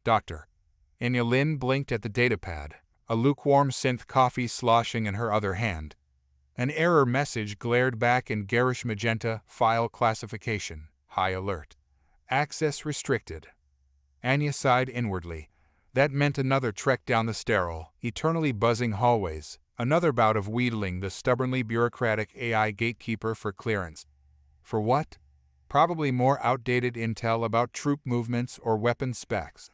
Doctor. Anya Lin blinked at the datapad, a lukewarm synth coffee sloshing in her other hand. An error message glared back in garish magenta: file classification, high alert. Access restricted. Anya sighed inwardly. That meant another trek down the sterile, eternally buzzing hallways, another bout of wheedling the stubbornly bureaucratic AI gatekeeper for clearance. For what? Probably more outdated intel about troop movements or weapon specs.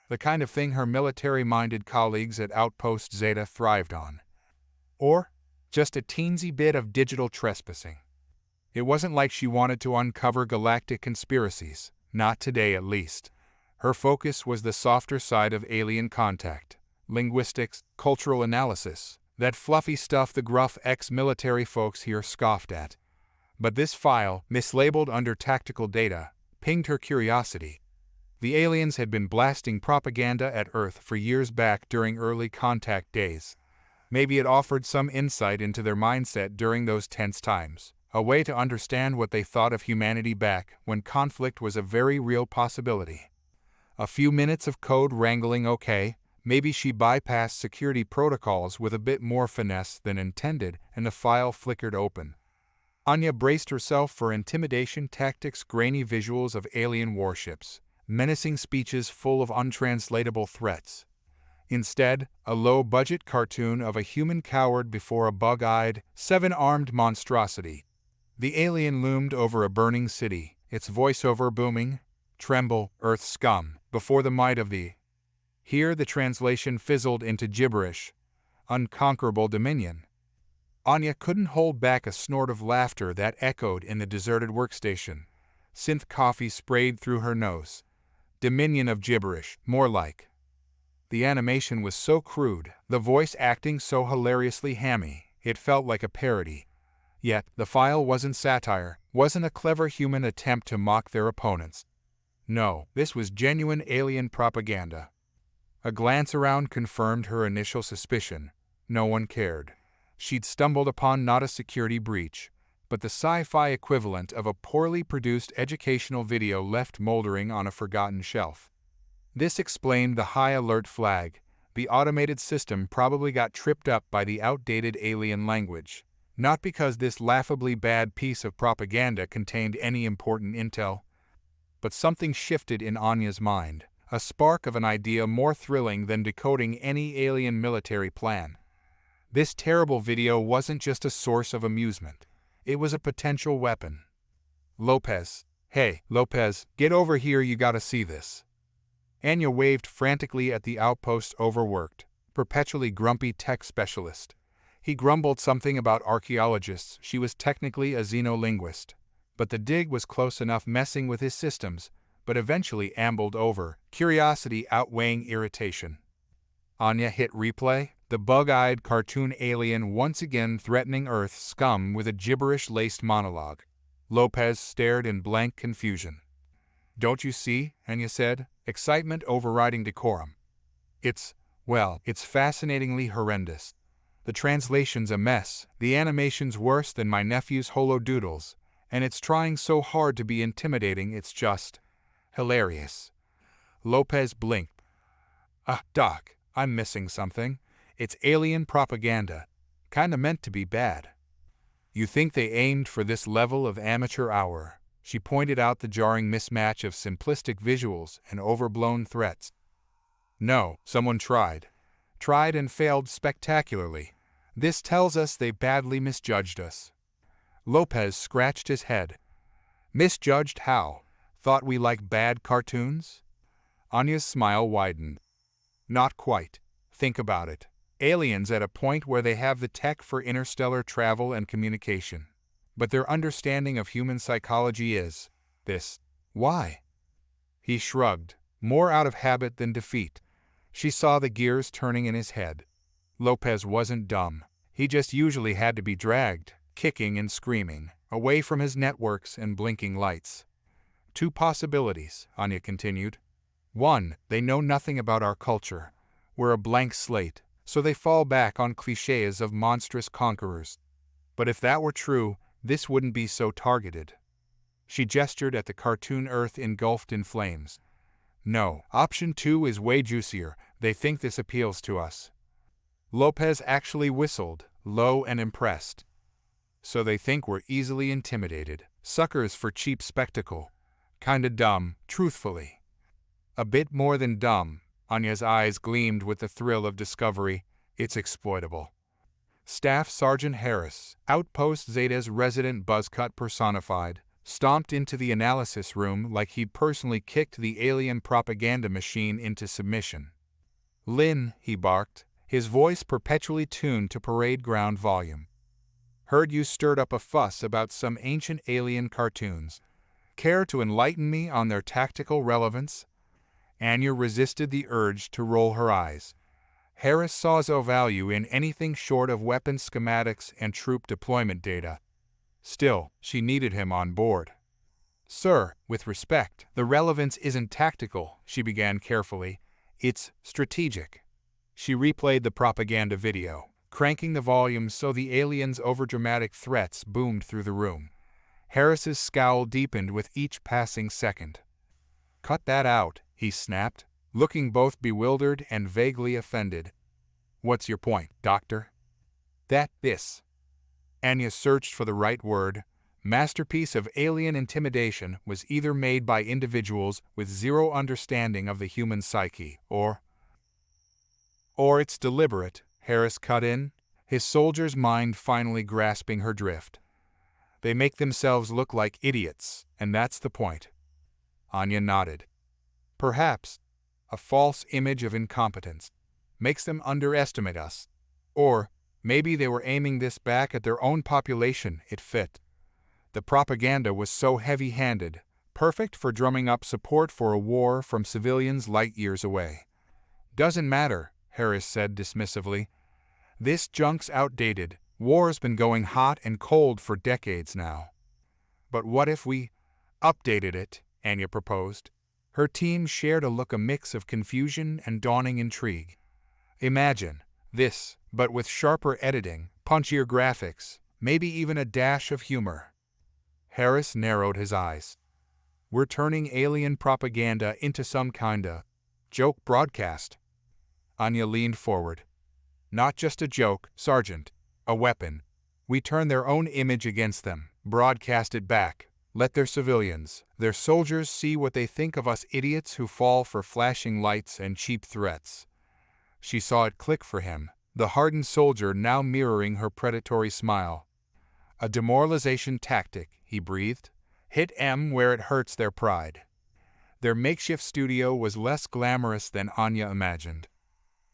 The kind of thing her military-minded colleagues at Outpost Zeta thrived on. Or just a teensy bit of digital trespassing. It wasn't like she wanted to uncover galactic conspiracies, not today at least. Her focus was the softer side of alien contact, linguistics, cultural analysis, that fluffy stuff the gruff ex-military folks here scoffed at. But this file, mislabeled under tactical data, pinged her curiosity. The aliens had been blasting propaganda at Earth for years back during early contact days. Maybe it offered some insight into their mindset during those tense times, a way to understand what they thought of humanity back when conflict was a very real possibility. A few minutes of code wrangling okay, maybe she bypassed security protocols with a bit more finesse than intended, and the file flickered open. Anya braced herself for intimidation tactics, grainy visuals of alien warships, menacing speeches full of untranslatable threats. Instead, a low-budget cartoon of a human cowered before a bug-eyed, seven-armed monstrosity. The alien loomed over a burning city, its voiceover booming, "Tremble, Earth scum, before the might of thee." Here the translation fizzled into gibberish. Unconquerable dominion. Anya couldn't hold back a snort of laughter that echoed in the deserted workstation. Synth coffee sprayed through her nose. Dominion of gibberish, more like. The animation was so crude, the voice acting so hilariously hammy, it felt like a parody. Yet, the file wasn't satire, wasn't a clever human attempt to mock their opponents. No, this was genuine alien propaganda. A glance around confirmed her initial suspicion. No one cared. She'd stumbled upon not a security breach, but the sci-fi equivalent of a poorly produced educational video left moldering on a forgotten shelf. This explained the high alert flag. The automated system probably got tripped up by the outdated alien language. Not because this laughably bad piece of propaganda contained any important intel. But something shifted in Anya's mind, a spark of an idea more thrilling than decoding any alien military plan. This terrible video wasn't just a source of amusement. It was a potential weapon. Lopez. Hey, Lopez, get over here, you gotta see this. Anya waved frantically at the Outpost's overworked, perpetually grumpy tech specialist. He grumbled something about archaeologists. She was technically a xeno-linguist. But the dig was close enough messing with his systems, but eventually ambled over, curiosity outweighing irritation. Anya hit replay, the bug-eyed cartoon alien once again threatening Earth scum with a gibberish-laced monologue. Lopez stared in blank confusion. "Don't you see?" Anya said, excitement overriding decorum. It's fascinatingly horrendous. The translation's a mess, the animation's worse than my nephew's holodoodles, and it's trying so hard to be intimidating it's just hilarious." Lopez blinked. Doc, I'm missing something. It's alien propaganda. Kinda meant to be bad." "You think they aimed for this level of amateur hour?" She pointed out the jarring mismatch of simplistic visuals and overblown threats. "No, someone tried. Tried and failed spectacularly. This tells us they badly misjudged us." Lopez scratched his head. "Misjudged how? Thought we like bad cartoons?" Anya's smile widened. "Not quite. Think about it. Aliens at a point where they have the tech for interstellar travel and communication. But their understanding of human psychology is this. Why?" He shrugged, more out of habit than defeat. She saw the gears turning in his head. Lopez wasn't dumb. He just usually had to be dragged, kicking and screaming, away from his networks and blinking lights. "Two possibilities," Anya continued. "One, they know nothing about our culture. We're a blank slate, so they fall back on clichés of monstrous conquerors. But if that were true, this wouldn't be so targeted." She gestured at the cartoon Earth engulfed in flames. No, option 2 is way juicier. They think this appeals to us. Lopez actually whistled, low and impressed. So they think we're easily intimidated. Suckers for cheap spectacle. Kinda dumb, truthfully. A bit more than dumb. Anya's eyes gleamed with the thrill of discovery. It's exploitable. Staff Sergeant Harris, Outpost Zeta's resident buzzcut personified, stomped into the analysis room like he'd personally kicked the alien propaganda machine into submission. "Lin," he barked, his voice perpetually tuned to parade ground volume. "Heard you stirred up a fuss about some ancient alien cartoons. Care to enlighten me on their tactical relevance?" Anya resisted the urge to roll her eyes. Harris saw no value in anything short of weapon schematics and troop deployment data. Still, she needed him on board. "Sir, with respect, the relevance isn't tactical," she began carefully. "It's strategic." She replayed the propaganda video, cranking the volume so the aliens' overdramatic threats boomed through the room. Harris's scowl deepened with each passing second. "Cut that out," he snapped, looking both bewildered and vaguely offended. "What's your point, Doctor?" This. Anya searched for the right word. Masterpiece of alien intimidation was either made by individuals with zero understanding of the human psyche, or it's deliberate, Harris cut in, his soldier's mind finally grasping her drift. "They make themselves look like idiots, and that's the point." Anya nodded. "Perhaps. A false image of incompetence makes them underestimate us. Or maybe they were aiming this back at their own population. It fit. The propaganda was so heavy-handed, perfect for drumming up support for a war from civilians light years away." "Doesn't matter," Harris said dismissively. "This junk's outdated. War's been going hot and cold for decades now." "But what if we updated it?" Anya proposed. Her team shared a look, a mix of confusion and dawning intrigue. "Imagine this, but with sharper editing, punchier graphics, maybe even a dash of humor." Harris narrowed his eyes. "We're turning alien propaganda into some kinda joke broadcast." Anya leaned forward. "Not just a joke, Sergeant. A weapon. We turn their own image against them, broadcast it back. Let their civilians, their soldiers see what they think of us idiots who fall for flashing lights and cheap threats." She saw it click for him, the hardened soldier now mirroring her predatory smile. "A demoralization tactic," he breathed. "Hit M where it hurts their pride." Their makeshift studio was less glamorous than Anya imagined.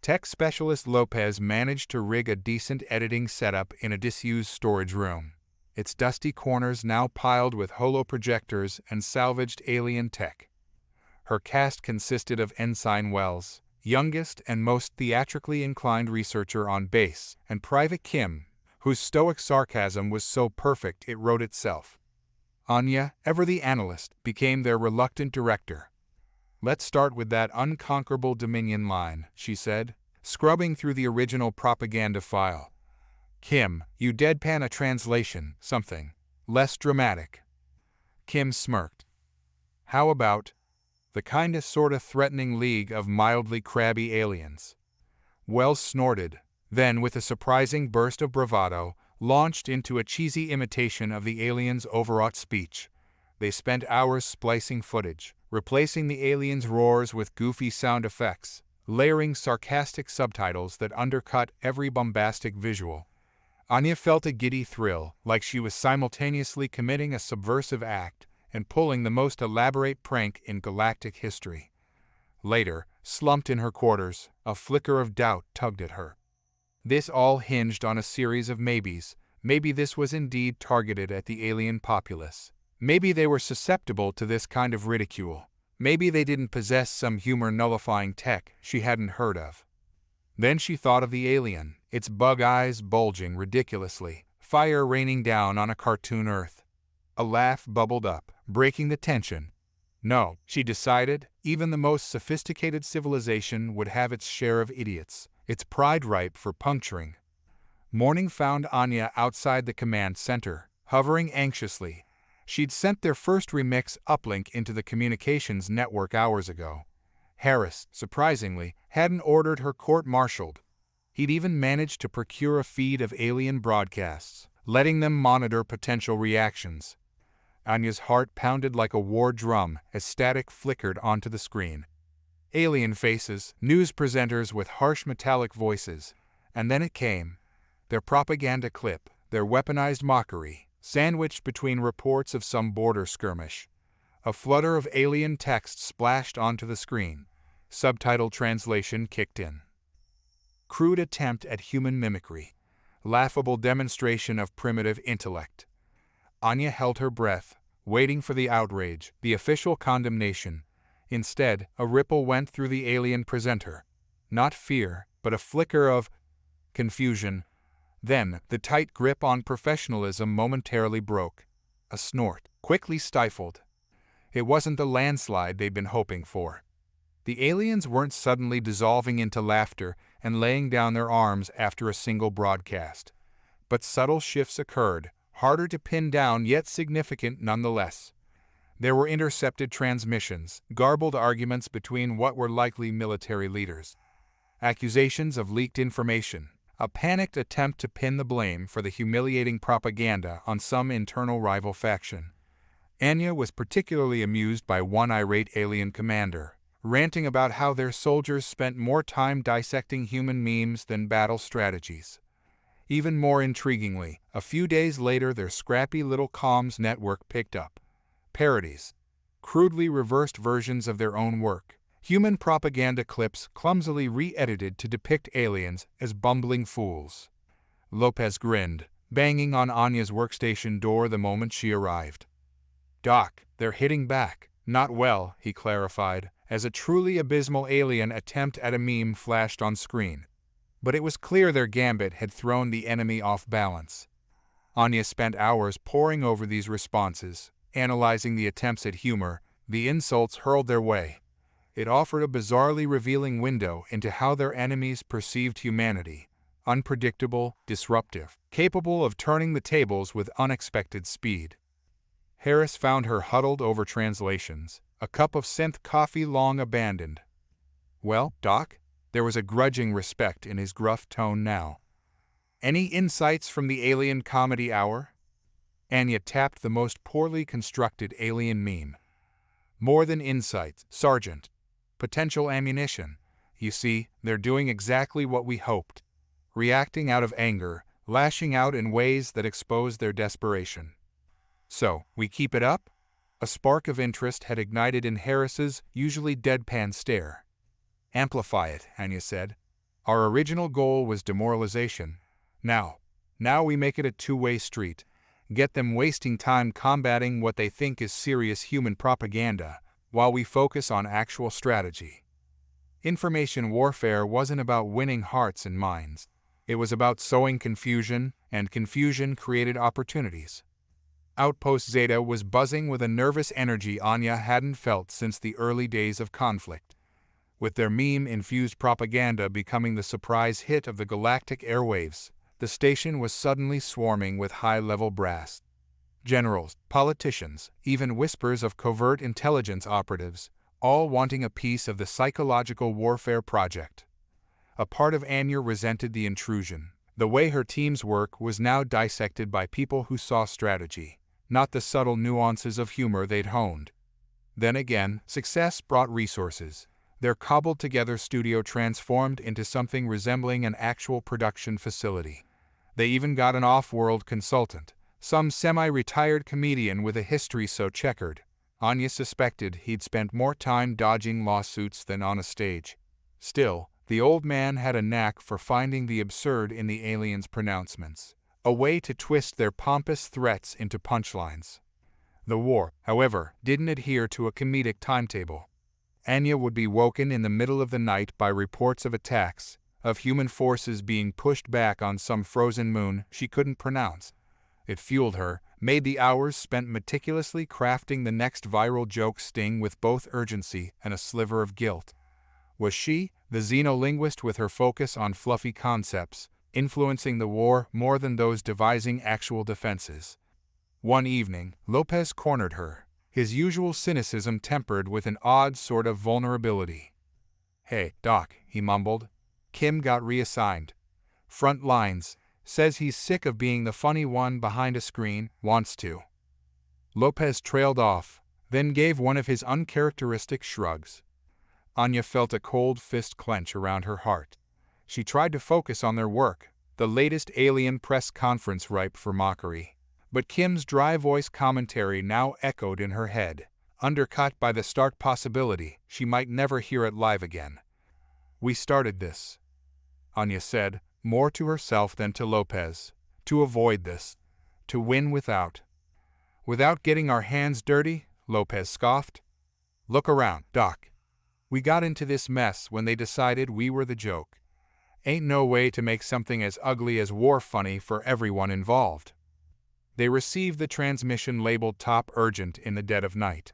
Tech specialist Lopez managed to rig a decent editing setup in a disused storage room, its dusty corners now piled with holoprojectors and salvaged alien tech. Her cast consisted of Ensign Wells, youngest and most theatrically inclined researcher on base, and Private Kim, whose stoic sarcasm was so perfect it wrote itself. Anya, ever the analyst, became their reluctant director. "Let's start with that unconquerable Dominion line," she said, scrubbing through the original propaganda file. "Kim, you deadpan a translation, something less dramatic." Kim smirked. "How about the kinda sorta threatening league of mildly crabby aliens?" Wells snorted, then with a surprising burst of bravado, launched into a cheesy imitation of the aliens' overwrought speech. They spent hours splicing footage, replacing the aliens' roars with goofy sound effects, layering sarcastic subtitles that undercut every bombastic visual. Anya felt a giddy thrill, like she was simultaneously committing a subversive act and pulling the most elaborate prank in galactic history. Later, slumped in her quarters, a flicker of doubt tugged at her. This all hinged on a series of maybes. Maybe this was indeed targeted at the alien populace. Maybe they were susceptible to this kind of ridicule. Maybe they didn't possess some humor-nullifying tech she hadn't heard of. Then she thought of the alien, its bug eyes bulging ridiculously, fire raining down on a cartoon Earth. A laugh bubbled up, breaking the tension. No, she decided, even the most sophisticated civilization would have its share of idiots, its pride ripe for puncturing. Morning found Anya outside the command center, hovering anxiously. She'd sent their first remix uplink into the communications network hours ago. Harris, surprisingly, hadn't ordered her court-martialed. He'd even managed to procure a feed of alien broadcasts, letting them monitor potential reactions. Anya's heart pounded like a war drum as static flickered onto the screen. Alien faces, news presenters with harsh metallic voices. And then it came. Their propaganda clip, their weaponized mockery, sandwiched between reports of some border skirmish. A flutter of alien text splashed onto the screen. Subtitle translation kicked in. Crude attempt at human mimicry. Laughable demonstration of primitive intellect. Anya held her breath, waiting for the outrage, the official condemnation. Instead, a ripple went through the alien presenter. Not fear, but a flicker of confusion. Then, the tight grip on professionalism momentarily broke. A snort, quickly stifled. It wasn't the landslide they'd been hoping for. The aliens weren't suddenly dissolving into laughter and laying down their arms after a single broadcast. But subtle shifts occurred, harder to pin down yet significant nonetheless. There were intercepted transmissions, garbled arguments between what were likely military leaders. Accusations of leaked information, a panicked attempt to pin the blame for the humiliating propaganda on some internal rival faction. Anya was particularly amused by one irate alien commander, ranting about how their soldiers spent more time dissecting human memes than battle strategies. Even more intriguingly, a few days later their scrappy little comms network picked up parodies, crudely reversed versions of their own work, human propaganda clips clumsily re-edited to depict aliens as bumbling fools. Lopez grinned, banging on Anya's workstation door the moment she arrived. "Doc, they're hitting back. Not well," he clarified, as a truly abysmal alien attempt at a meme flashed on screen. But it was clear their gambit had thrown the enemy off balance. Anya spent hours poring over these responses, analyzing the attempts at humor, the insults hurled their way. It offered a bizarrely revealing window into how their enemies perceived humanity: unpredictable, disruptive, capable of turning the tables with unexpected speed. Harris found her huddled over translations, a cup of synth coffee long abandoned. "Well, Doc?" There was a grudging respect in his gruff tone now. "Any insights from the alien comedy hour?" Anya tapped the most poorly constructed alien meme. "More than insights, Sergeant. Potential ammunition. You see, they're doing exactly what we hoped. Reacting out of anger, lashing out in ways that expose their desperation." "So, we keep it up?" A spark of interest had ignited in Harris's usually deadpan stare. "Amplify it," Anya said. "Our original goal was demoralization. Now we make it a two-way street. Get them wasting time combating what they think is serious human propaganda, while we focus on actual strategy." Information warfare wasn't about winning hearts and minds. It was about sowing confusion, and confusion created opportunities. Outpost Zeta was buzzing with a nervous energy Anya hadn't felt since the early days of conflict. With their meme-infused propaganda becoming the surprise hit of the galactic airwaves, the station was suddenly swarming with high-level brass. Generals, politicians, even whispers of covert intelligence operatives, all wanting a piece of the psychological warfare project. A part of Anya resented the intrusion. The way her team's work was now dissected by people who saw strategy, not the subtle nuances of humor they'd honed. Then again, success brought resources. Their cobbled-together studio transformed into something resembling an actual production facility. They even got an off-world consultant, some semi-retired comedian with a history so checkered, Anya suspected he'd spent more time dodging lawsuits than on a stage. Still, the old man had a knack for finding the absurd in the aliens' pronouncements, a way to twist their pompous threats into punchlines. The war, however, didn't adhere to a comedic timetable. Anya would be woken in the middle of the night by reports of attacks, of human forces being pushed back on some frozen moon she couldn't pronounce. It fueled her, made the hours spent meticulously crafting the next viral joke sting with both urgency and a sliver of guilt. Was she, the xeno-linguist with her focus on fluffy concepts, influencing the war more than those devising actual defenses? One evening, Lopez cornered her, his usual cynicism tempered with an odd sort of vulnerability. "Hey, Doc," he mumbled. "Kim got reassigned. Front lines. Says he's sick of being the funny one behind a screen, wants to." Lopez trailed off, then gave one of his uncharacteristic shrugs. Anya felt a cold fist clench around her heart. She tried to focus on their work, the latest alien press conference ripe for mockery. But Kim's dry voice commentary now echoed in her head, undercut by the stark possibility she might never hear it live again. "We started this," Anya said, more to herself than to Lopez. "To avoid this. To win without." "Without getting our hands dirty?" Lopez scoffed. "Look around, Doc. We got into this mess when they decided we were the joke. Ain't no way to make something as ugly as war funny for everyone involved." They received the transmission labeled Top Urgent in the dead of night.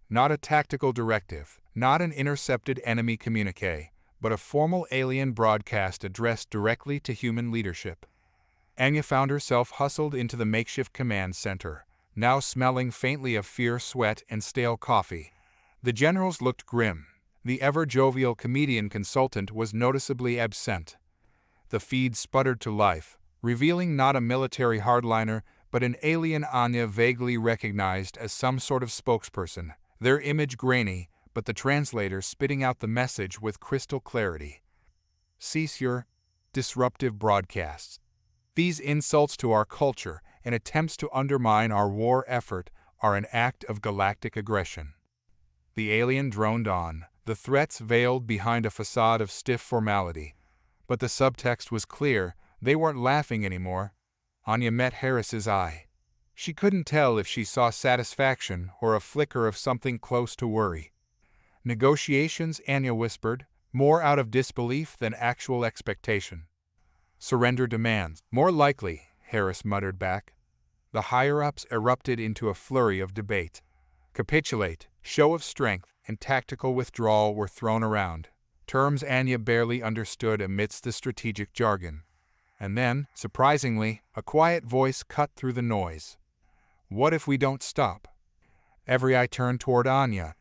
Not a tactical directive, not an intercepted enemy communique, but a formal alien broadcast addressed directly to human leadership. Anya found herself hustled into the makeshift command center, now smelling faintly of fear, sweat, and stale coffee. The generals looked grim. The ever-jovial comedian consultant was noticeably absent. The feed sputtered to life, revealing not a military hardliner, but an alien Anya vaguely recognized as some sort of spokesperson, their image grainy, but the translator spitting out the message with crystal clarity. "Cease your disruptive broadcasts. These insults to our culture and attempts to undermine our war effort are an act of galactic aggression." The alien droned on, the threats veiled behind a facade of stiff formality. But the subtext was clear. They weren't laughing anymore. Anya met Harris's eye. She couldn't tell if she saw satisfaction or a flicker of something close to worry. "Negotiations," Anya whispered, more out of disbelief than actual expectation. "Surrender demands." "More likely," Harris muttered back. The higher-ups erupted into a flurry of debate. Capitulate, show of strength, and tactical withdrawal were thrown around, terms Anya barely understood amidst the strategic jargon. And then, surprisingly, a quiet voice cut through the noise. "What if we don't stop?" Every eye turned toward Anya.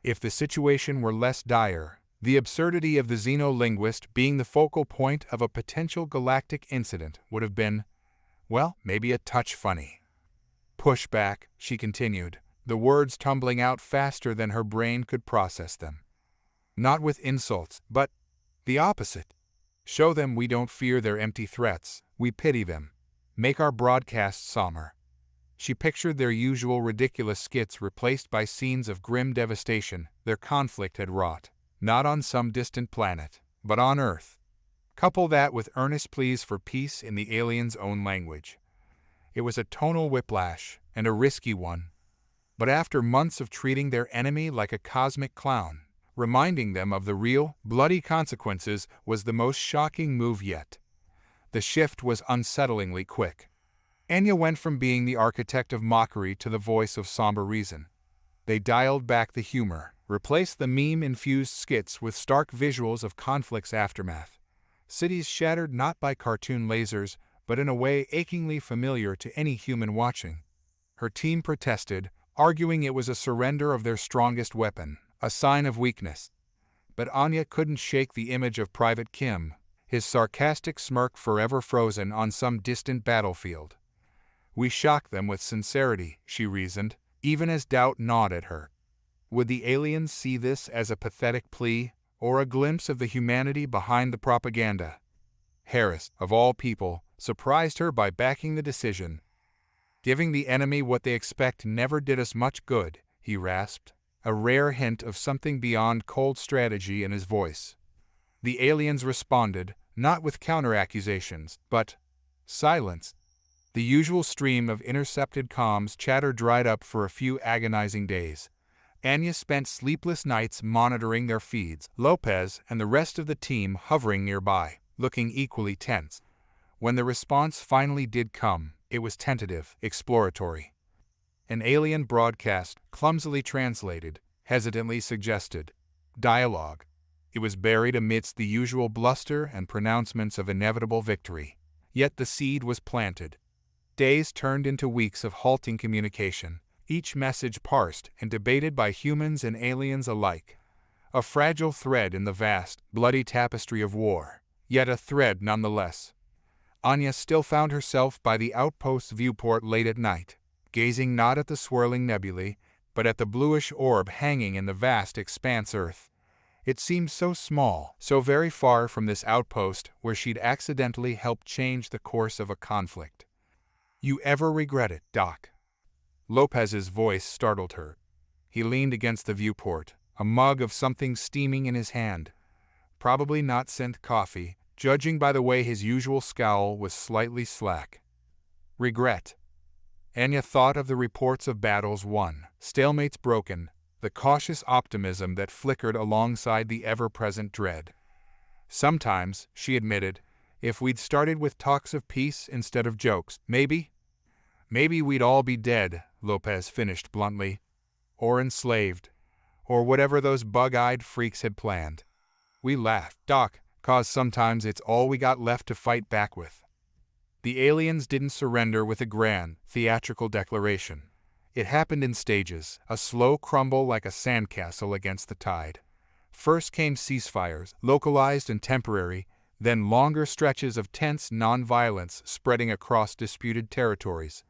If the situation were less dire, the absurdity of the xeno-linguist being the focal point of a potential galactic incident would have been, well, maybe a touch funny. "Push back," she continued, the words tumbling out faster than her brain could process them. "Not with insults, but the opposite. Show them we don't fear their empty threats, we pity them. Make our broadcasts somber." She pictured their usual ridiculous skits replaced by scenes of grim devastation their conflict had wrought, not on some distant planet, but on Earth. Couple that with earnest pleas for peace in the aliens' own language. It was a tonal whiplash, and a risky one. But after months of treating their enemy like a cosmic clown, reminding them of the real, bloody consequences was the most shocking move yet. The shift was unsettlingly quick. Anya went from being the architect of mockery to the voice of somber reason. They dialed back the humor, replaced the meme-infused skits with stark visuals of conflict's aftermath. Cities shattered not by cartoon lasers, but in a way achingly familiar to any human watching. Her team protested, arguing it was a surrender of their strongest weapon, a sign of weakness. But Anya couldn't shake the image of Private Kim, his sarcastic smirk forever frozen on some distant battlefield. "We shock them with sincerity," she reasoned, even as doubt gnawed at her. Would the aliens see this as a pathetic plea, or a glimpse of the humanity behind the propaganda? Harris, of all people, surprised her by backing the decision. "Giving the enemy what they expect never did us much good," he rasped, a rare hint of something beyond cold strategy in his voice. The aliens responded, not with counter-accusations, but silence. The usual stream of intercepted comms chatter dried up for a few agonizing days. Anya spent sleepless nights monitoring their feeds, Lopez and the rest of the team hovering nearby, looking equally tense. When the response finally did come, it was tentative, exploratory. An alien broadcast, clumsily translated, hesitantly suggested dialogue. It was buried amidst the usual bluster and pronouncements of inevitable victory. Yet the seed was planted. Days turned into weeks of halting communication, each message parsed and debated by humans and aliens alike. a fragile thread in the vast, bloody tapestry of war, yet a thread nonetheless. Anya still found herself by the outpost's viewport late at night, gazing not at the swirling nebulae, but at the bluish orb hanging in the vast expanse Earth. It seemed so small, so very far from this outpost where she'd accidentally helped change the course of a conflict. "You ever regret it, Doc?" Lopez's voice startled her. He leaned against the viewport, a mug of something steaming in his hand. Probably not synth coffee, judging by the way his usual scowl was slightly slack. Regret. Anya thought of the reports of battles won, stalemates broken, the cautious optimism that flickered alongside the ever-present dread. Sometimes, she admitted, if we'd started with talks of peace instead of jokes, maybe we'd all be dead, Lopez finished bluntly. Or enslaved. Or whatever those bug-eyed freaks had planned. We laughed, Doc, 'cause sometimes it's all we got left to fight back with. The aliens didn't surrender with a grand, theatrical declaration. It happened in stages, a slow crumble like a sandcastle against the tide. First came ceasefires, localized and temporary, then longer stretches of tense non-violence spreading across disputed territories.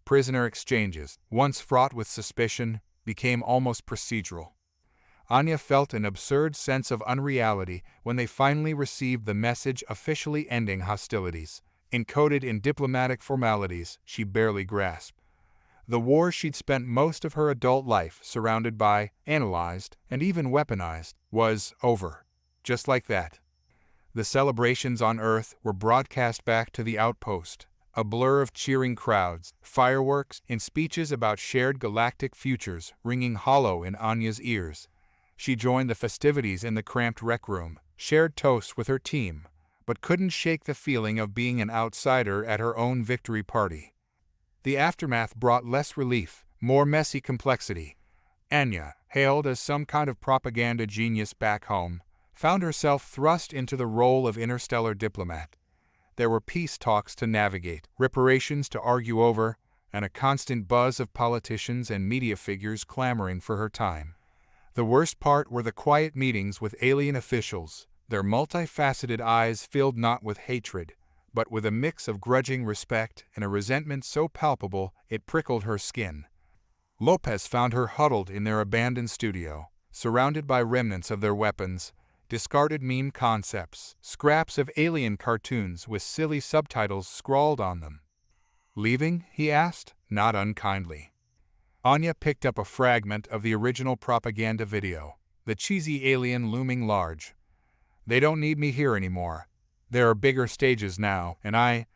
Prisoner exchanges, once fraught with suspicion, became almost procedural. Anya felt an absurd sense of unreality when they finally received the message officially ending hostilities, encoded in diplomatic formalities she barely grasped. The war she'd spent most of her adult life surrounded by, analyzed, and even weaponized, was over. Just like that. The celebrations on Earth were broadcast back to the outpost, a blur of cheering crowds, fireworks, and speeches about shared galactic futures ringing hollow in Anya's ears. She joined the festivities in the cramped rec room, shared toasts with her team, but couldn't shake the feeling of being an outsider at her own victory party. The aftermath brought less relief, more messy complexity. Anya, hailed as some kind of propaganda genius back home, found herself thrust into the role of interstellar diplomat. There were peace talks to navigate, reparations to argue over, and a constant buzz of politicians and media figures clamoring for her time. The worst part were the quiet meetings with alien officials, their multifaceted eyes filled not with hatred, but with a mix of grudging respect and a resentment so palpable it prickled her skin. Lopez found her huddled in their abandoned studio, surrounded by remnants of their weapons, discarded meme concepts, scraps of alien cartoons with silly subtitles scrawled on them. "Leaving?" he asked, not unkindly. Anya picked up a fragment of the original propaganda video, the cheesy alien looming large. "They don't need me here anymore. There are bigger stages now, and I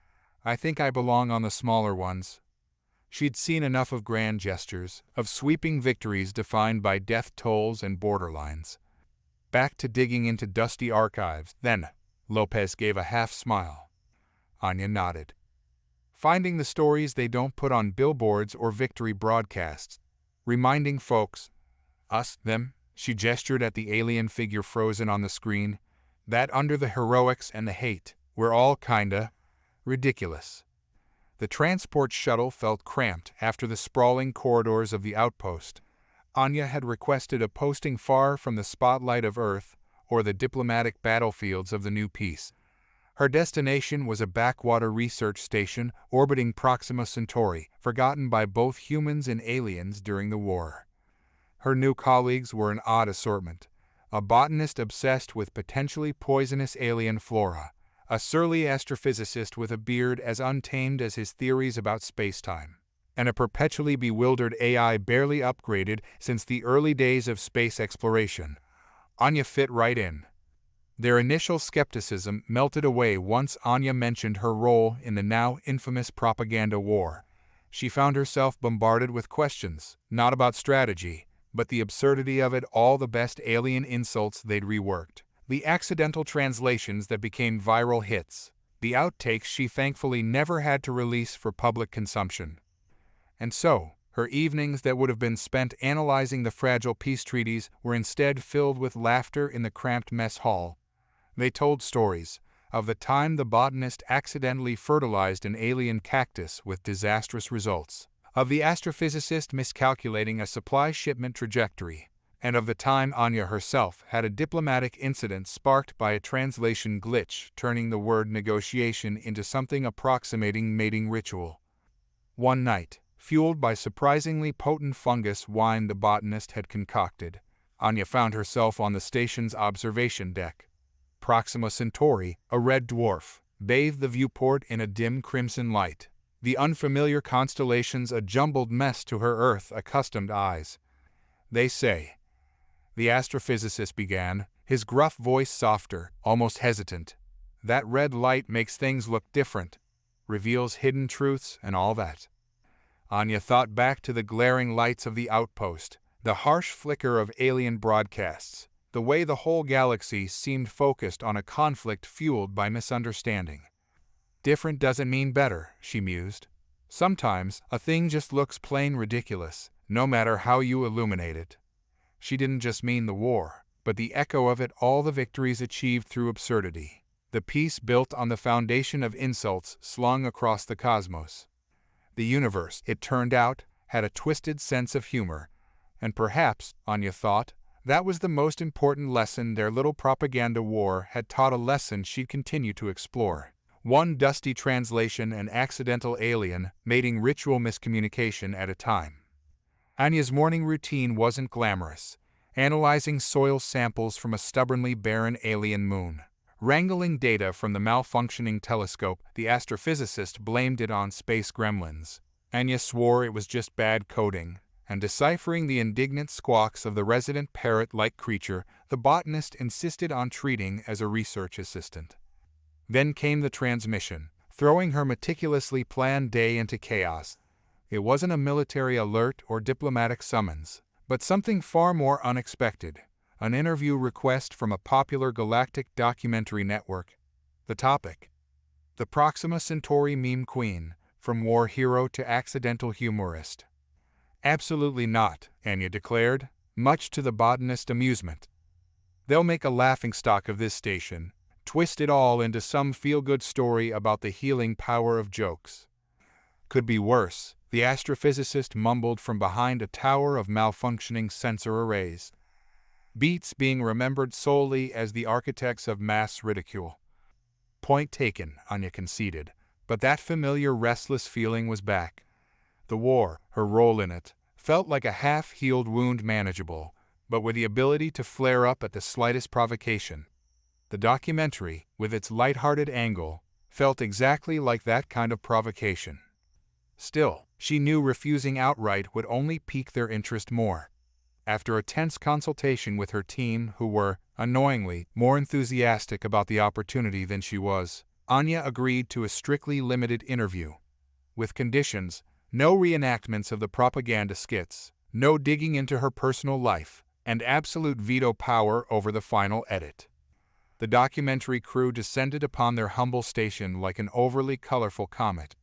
think I belong on the smaller ones." She'd seen enough of grand gestures, of sweeping victories defined by death tolls and borderlines. Back to digging into dusty archives, then. Lopez gave a half-smile. Anya nodded. Finding the stories they don't put on billboards or victory broadcasts. Reminding folks, us, them, she gestured at the alien figure frozen on the screen, that under the heroics and the hate, we're all kinda ridiculous. The transport shuttle felt cramped after the sprawling corridors of the outpost. Anya had requested a posting far from the spotlight of Earth or the diplomatic battlefields of the new peace. Her destination was a backwater research station orbiting Proxima Centauri, forgotten by both humans and aliens during the war. Her new colleagues were an odd assortment. A botanist obsessed with potentially poisonous alien flora, a surly astrophysicist with a beard as untamed as his theories about space-time, and a perpetually bewildered AI barely upgraded since the early days of space exploration. Anya fit right in. Their initial skepticism melted away once Anya mentioned her role in the now infamous propaganda war. She found herself bombarded with questions, not about strategy, but the absurdity of it all, the best alien insults they'd reworked, the accidental translations that became viral hits, the outtakes she thankfully never had to release for public consumption. And so, her evenings that would have been spent analyzing the fragile peace treaties were instead filled with laughter in the cramped mess hall. They told stories of the time the botanist accidentally fertilized an alien cactus with disastrous results, of the astrophysicist miscalculating a supply shipment trajectory, and of the time Anya herself had a diplomatic incident sparked by a translation glitch, turning the word negotiation into something approximating mating ritual. One night, fueled by surprisingly potent fungus wine the botanist had concocted, Anya found herself on the station's observation deck. Proxima Centauri, a red dwarf, bathed the viewport in a dim crimson light, the unfamiliar constellations a jumbled mess to her Earth-accustomed eyes. "They say," the astrophysicist began, his gruff voice softer, almost hesitant, "that red light makes things look different, reveals hidden truths and all that." Anya thought back to the glaring lights of the outpost, the harsh flicker of alien broadcasts, the way the whole galaxy seemed focused on a conflict fueled by misunderstanding. Different doesn't mean better, she mused. Sometimes, a thing just looks plain ridiculous, no matter how you illuminate it. She didn't just mean the war, but the echo of it, all the victories achieved through absurdity, the peace built on the foundation of insults slung across the cosmos. The universe, it turned out, had a twisted sense of humor, and perhaps, Anya thought, that was the most important lesson their little propaganda war had taught, a lesson she'd continue to explore. One dusty translation and accidental alien mating ritual miscommunication at a time. Anya's morning routine wasn't glamorous, analyzing soil samples from a stubbornly barren alien moon. Wrangling data from the malfunctioning telescope, the astrophysicist blamed it on space gremlins. Anya swore it was just bad coding, and deciphering the indignant squawks of the resident parrot-like creature, the botanist insisted on treating as a research assistant. Then came the transmission, throwing her meticulously planned day into chaos. It wasn't a military alert or diplomatic summons, but something far more unexpected. An interview request from a popular galactic documentary network. The topic: the Proxima Centauri meme queen, from war hero to accidental humorist. "Absolutely not," Anya declared, much to the botanist's amusement. "They'll make a laughingstock of this station, twist it all into some feel-good story about the healing power of jokes." "Could be worse," the astrophysicist mumbled from behind a tower of malfunctioning sensor arrays. Beats being remembered solely as the architects of mass ridicule. Point taken, Anya conceded, but that familiar restless feeling was back. The war, her role in it, felt like a half-healed wound, manageable, but with the ability to flare up at the slightest provocation. The documentary, with its light-hearted angle, felt exactly like that kind of provocation. Still, she knew refusing outright would only pique their interest more. After a tense consultation with her team, who were, annoyingly, more enthusiastic about the opportunity than she was, Anya agreed to a strictly limited interview. With conditions: no reenactments of the propaganda skits, no digging into her personal life, and absolute veto power over the final edit. The documentary crew descended upon their humble station like an overly colorful comet.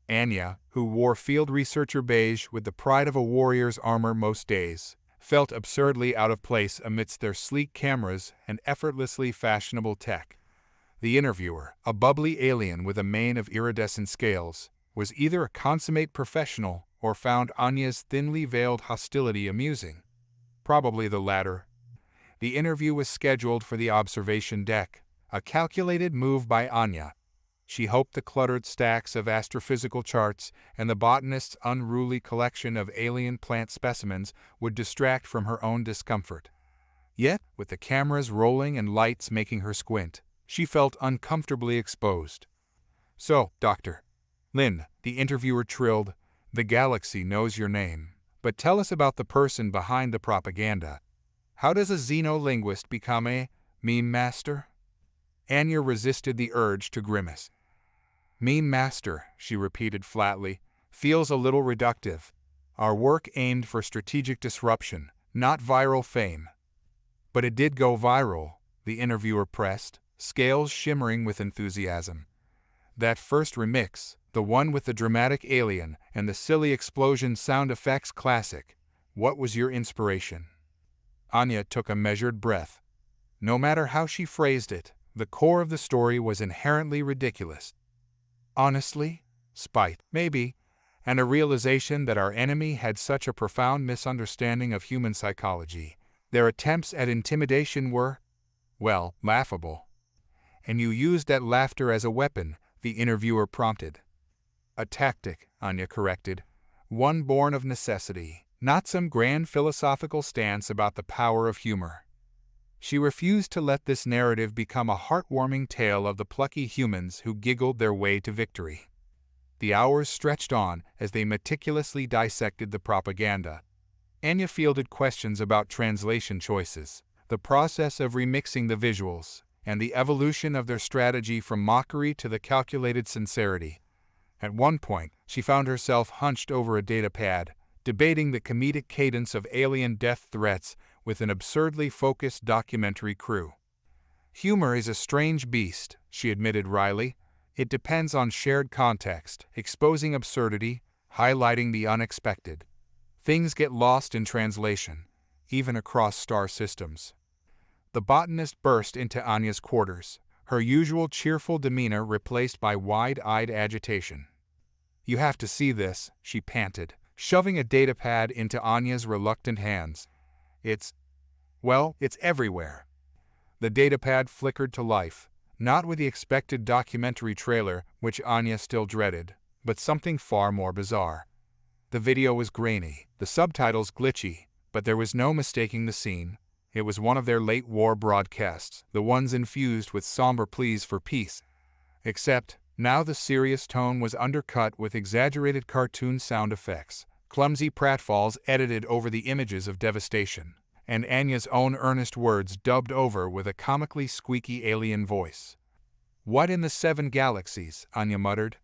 Anya, who wore field researcher beige with the pride of a warrior's armor most days, felt absurdly out of place amidst their sleek cameras and effortlessly fashionable tech. The interviewer, a bubbly alien with a mane of iridescent scales, was either a consummate professional or found Anya's thinly veiled hostility amusing. Probably the latter. The interview was scheduled for the observation deck, a calculated move by Anya. She hoped the cluttered stacks of astrophysical charts and the botanist's unruly collection of alien plant specimens would distract from her own discomfort. Yet, with the cameras rolling and lights making her squint, she felt uncomfortably exposed. "So, Dr. Lin," the interviewer trilled, "the galaxy knows your name. But tell us about the person behind the propaganda. How does a xeno-linguist become a meme master?" Anya resisted the urge to grimace. "Meme master," she repeated flatly, "feels a little reductive. Our work aimed for strategic disruption, not viral fame." "But it did go viral," the interviewer pressed, scales shimmering with enthusiasm. "That first remix, the one with the dramatic alien and the silly explosion sound effects classic. What was your inspiration?" Anya took a measured breath. No matter how she phrased it, the core of the story was inherently ridiculous. Honestly, spite, maybe, and a realization that our enemy had such a profound misunderstanding of human psychology. Their attempts at intimidation were, well, laughable. And you used that laughter as a weapon, the interviewer prompted. A tactic, Anya corrected. One born of necessity, not some grand philosophical stance about the power of humor. She refused to let this narrative become a heartwarming tale of the plucky humans who giggled their way to victory. The hours stretched on as they meticulously dissected the propaganda. Anya fielded questions about translation choices, the process of remixing the visuals, and the evolution of their strategy from mockery to the calculated sincerity. At one point, she found herself hunched over a datapad, debating the comedic cadence of alien death threats with an absurdly focused documentary crew. Humor is a strange beast, she admitted wryly. It depends on shared context, exposing absurdity, highlighting the unexpected. Things get lost in translation, even across star systems. The botanist burst into Anya's quarters, her usual cheerful demeanor replaced by wide-eyed agitation. You have to see this, she panted, shoving a datapad into Anya's reluctant hands. It's everywhere. The datapad flickered to life, not with the expected documentary trailer, which Anya still dreaded, but something far more bizarre. The video was grainy, the subtitles glitchy, but there was no mistaking the scene. It was one of their late war broadcasts, the ones infused with somber pleas for peace. Except, now the serious tone was undercut with exaggerated cartoon sound effects, clumsy pratfalls edited over the images of devastation, and Anya's own earnest words dubbed over with a comically squeaky alien voice. What in the 7 galaxies, Anya muttered.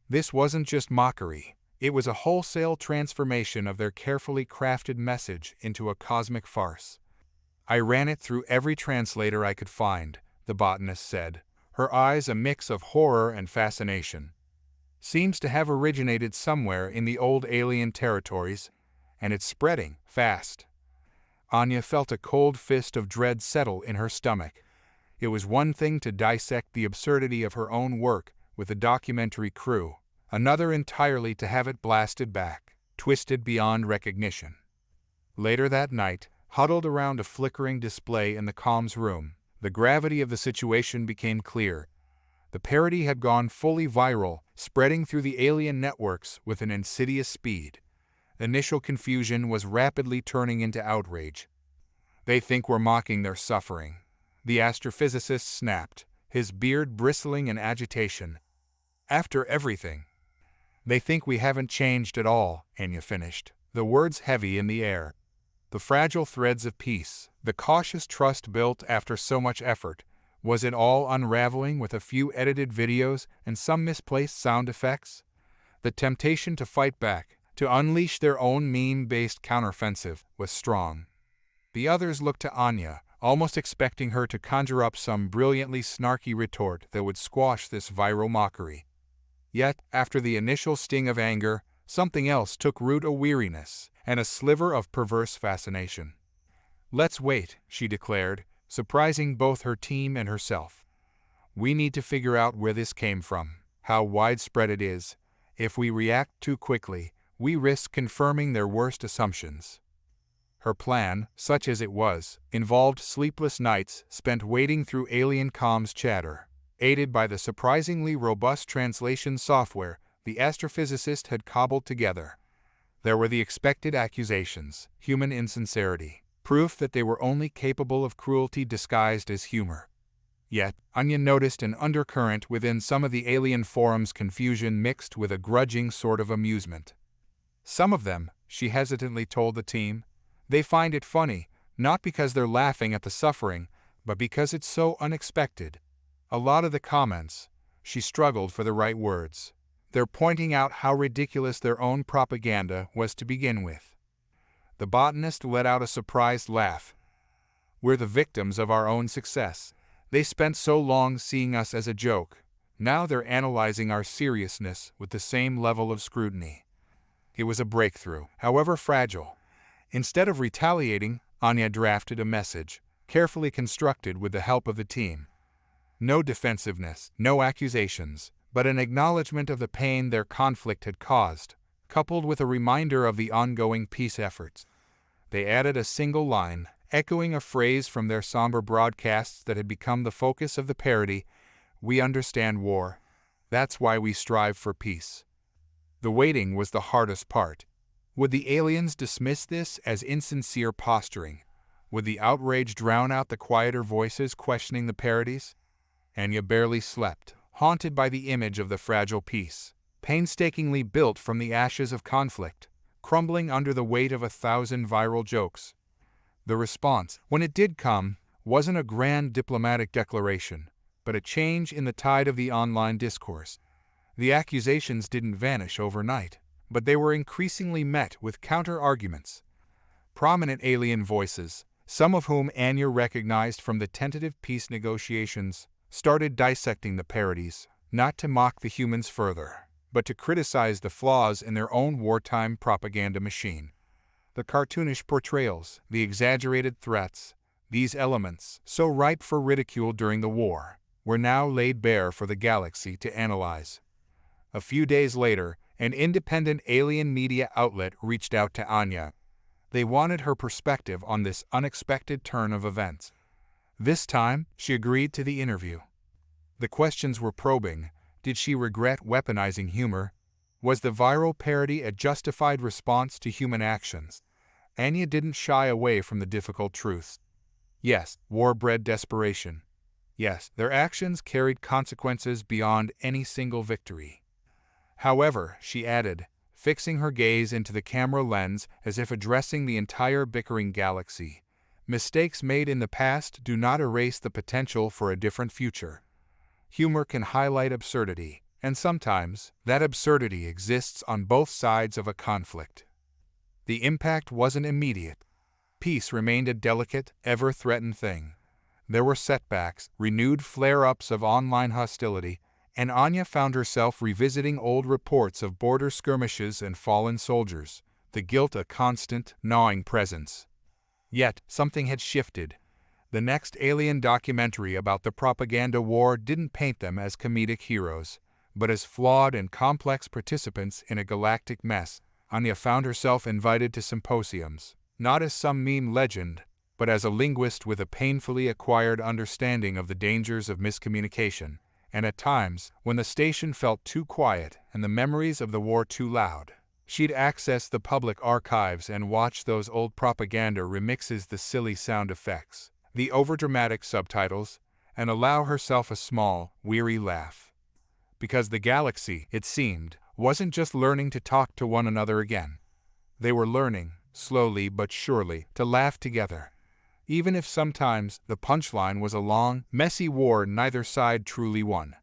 This wasn't just mockery. It was a wholesale transformation of their carefully crafted message into a cosmic farce. I ran it through every translator I could find, the botanist said, her eyes a mix of horror and fascination. Seems to have originated somewhere in the old alien territories, and it's spreading fast. Anya felt a cold fist of dread settle in her stomach. It was one thing to dissect the absurdity of her own work with a documentary crew, another entirely to have it blasted back, twisted beyond recognition. Later that night, huddled around a flickering display in the comms room, the gravity of the situation became clear. The parody had gone fully viral, spreading through the alien networks with an insidious speed. Initial confusion was rapidly turning into outrage. They think we're mocking their suffering, the astrophysicist snapped, his beard bristling in agitation. After everything. They think we haven't changed at all, Anya finished, the words heavy in the air. The fragile threads of peace, the cautious trust built after so much effort, was it all unraveling with a few edited videos and some misplaced sound effects? The temptation to fight back, to unleash their own meme-based counteroffensive, was strong. The others looked to Anya, almost expecting her to conjure up some brilliantly snarky retort that would squash this viral mockery. Yet, after the initial sting of anger, something else took root: a weariness, and a sliver of perverse fascination. Let's wait, she declared, surprising both her team and herself. We need to figure out where this came from, how widespread it is. If we react too quickly, we risk confirming their worst assumptions. Her plan, such as it was, involved sleepless nights spent wading through alien comms chatter, aided by the surprisingly robust translation software the astrophysicist had cobbled together. There were the expected accusations, human insincerity, proof that they were only capable of cruelty disguised as humor. Yet, Anya noticed an undercurrent within some of the alien forums, confusion mixed with a grudging sort of amusement. Some of them, she hesitantly told the team, they find it funny, not because they're laughing at the suffering, but because it's so unexpected. A lot of the comments, she struggled for the right words, they're pointing out how ridiculous their own propaganda was to begin with. The botanist let out a surprised laugh. We're the victims of our own success. They spent so long seeing us as a joke. Now they're analyzing our seriousness with the same level of scrutiny. It was a breakthrough, however fragile. Instead of retaliating, Anya drafted a message, carefully constructed with the help of the team. No defensiveness, no accusations, but an acknowledgement of the pain their conflict had caused, coupled with a reminder of the ongoing peace efforts. They added a single line, echoing a phrase from their somber broadcasts that had become the focus of the parody, "We understand war. That's why we strive for peace." The waiting was the hardest part. Would the aliens dismiss this as insincere posturing? Would the outrage drown out the quieter voices questioning the parodies? Anya barely slept, haunted by the image of the fragile peace, painstakingly built from the ashes of conflict, crumbling under the weight of 1,000 viral jokes. The response, when it did come, wasn't a grand diplomatic declaration, but a change in the tide of the online discourse. The accusations didn't vanish overnight, but they were increasingly met with counter-arguments. Prominent alien voices, some of whom Anya recognized from the tentative peace negotiations, started dissecting the parodies, not to mock the humans further, but to criticize the flaws in their own wartime propaganda machine. The cartoonish portrayals, the exaggerated threats, these elements, so ripe for ridicule during the war, were now laid bare for the galaxy to analyze. A few days later, an independent alien media outlet reached out to Anya. They wanted her perspective on this unexpected turn of events. This time, she agreed to the interview. The questions were probing. Did she regret weaponizing humor? Was the viral parody a justified response to human actions? Anya didn't shy away from the difficult truths. Yes, war bred desperation. Yes, their actions carried consequences beyond any single victory. However, she added, fixing her gaze into the camera lens as if addressing the entire bickering galaxy, mistakes made in the past do not erase the potential for a different future. Humor can highlight absurdity, and sometimes that absurdity exists on both sides of a conflict. The impact wasn't immediate. Peace remained a delicate, ever-threatened thing. There were setbacks, renewed flare-ups of online hostility, and Anya found herself revisiting old reports of border skirmishes and fallen soldiers, the guilt a constant, gnawing presence. Yet, something had shifted. The next alien documentary about the propaganda war didn't paint them as comedic heroes, but as flawed and complex participants in a galactic mess. Anya found herself invited to symposiums, not as some meme legend, but as a linguist with a painfully acquired understanding of the dangers of miscommunication. And at times, when the station felt too quiet and the memories of the war too loud, she'd access the public archives and watch those old propaganda remixes, the silly sound effects, the overdramatic subtitles, and allow herself a small, weary laugh. Because the galaxy, it seemed, wasn't just learning to talk to one another again. They were learning, slowly but surely, to laugh together. Even if sometimes the punchline was a long, messy war neither side truly won.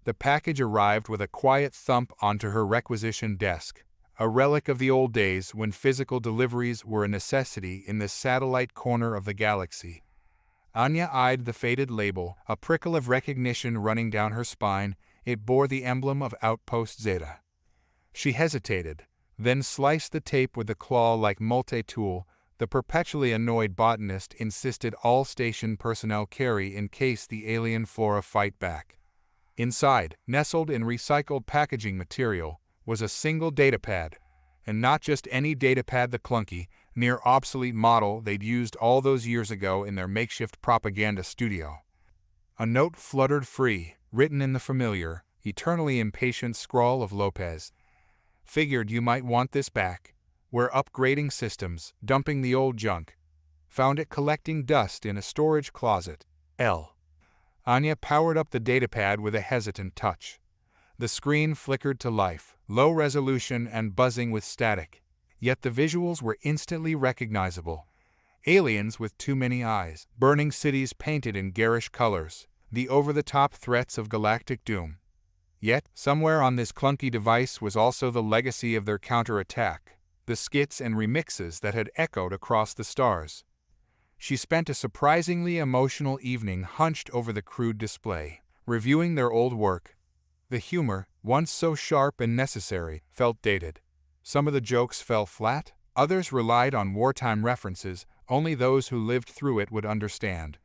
The package arrived with a quiet thump onto her requisition desk, a relic of the old days when physical deliveries were a necessity in this satellite corner of the galaxy. Anya eyed the faded label, a prickle of recognition running down her spine. It bore the emblem of Outpost Zeta. She hesitated, then sliced the tape with the claw-like multi-tool. The perpetually annoyed botanist insisted all station personnel carry in case the alien flora fight back. Inside, nestled in recycled packaging material, was a single datapad, and not just any datapad, the clunky, near-obsolete model they'd used all those years ago in their makeshift propaganda studio. A note fluttered free, written in the familiar, eternally impatient scrawl of Lopez. "Figured you might want this back. We're upgrading systems, dumping the old junk. Found it collecting dust in a storage closet. L." Anya powered up the datapad with a hesitant touch. The screen flickered to life, low resolution and buzzing with static. Yet the visuals were instantly recognizable. Aliens with too many eyes, burning cities painted in garish colors, the over-the-top threats of galactic doom. Yet, somewhere on this clunky device was also the legacy of their counterattack, the skits and remixes that had echoed across the stars. She spent a surprisingly emotional evening hunched over the crude display, reviewing their old work. The humor, once so sharp and necessary, felt dated. Some of the jokes fell flat, others relied on wartime references only those who lived through it would understand.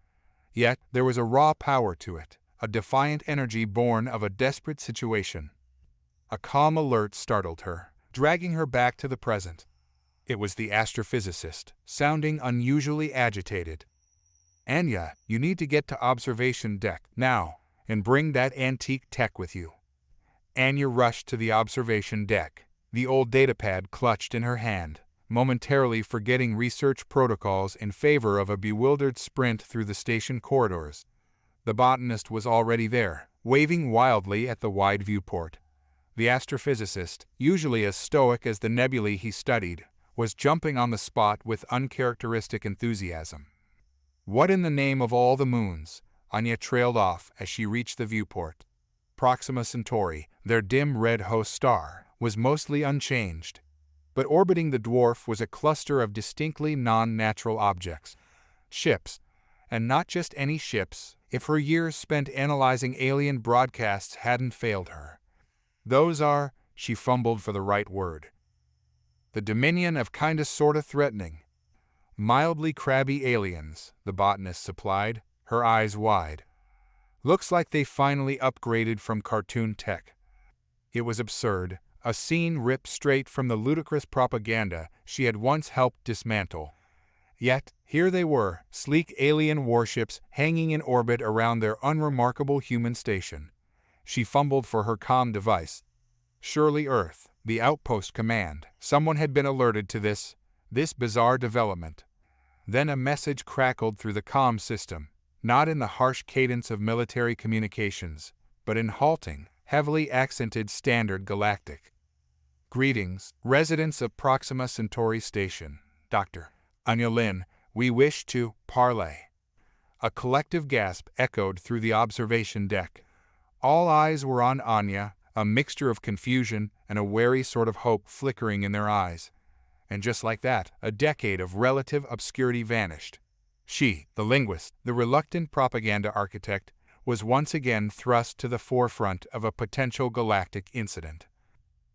Yet, there was a raw power to it, a defiant energy born of a desperate situation. A calm alert startled her, dragging her back to the present. It was the astrophysicist, sounding unusually agitated. "Anya, you need to get to observation deck now, and bring that antique tech with you." Anya rushed to the observation deck, the old datapad clutched in her hand, momentarily forgetting research protocols in favor of a bewildered sprint through the station corridors. The botanist was already there, waving wildly at the wide viewport. The astrophysicist, usually as stoic as the nebulae he studied, was jumping on the spot with uncharacteristic enthusiasm. "What in the name of all the moons?" Anya trailed off as she reached the viewport. Proxima Centauri, their dim red host star, was mostly unchanged. But orbiting the dwarf was a cluster of distinctly non-natural objects. Ships. And not just any ships, if her years spent analyzing alien broadcasts hadn't failed her. "Those are," she fumbled for the right word. "The dominion of kinda sorta threatening." "Mildly crabby aliens," the botanist supplied, her eyes wide. "Looks like they finally upgraded from cartoon tech." It was absurd, a scene ripped straight from the ludicrous propaganda she had once helped dismantle. Yet, here they were, sleek alien warships hanging in orbit around their unremarkable human station. She fumbled for her comm device. Surely Earth, the outpost command, someone had been alerted to this bizarre development. Then a message crackled through the comm system, not in the harsh cadence of military communications, but in halting, heavily accented standard galactic. "Greetings, residents of Proxima Centauri Station. Dr. Anya Lin, we wish to parley." A collective gasp echoed through the observation deck. All eyes were on Anya, a mixture of confusion and a wary sort of hope flickering in their eyes. And just like that, a decade of relative obscurity vanished. She, the linguist, the reluctant propaganda architect, was once again thrust to the forefront of a potential galactic incident.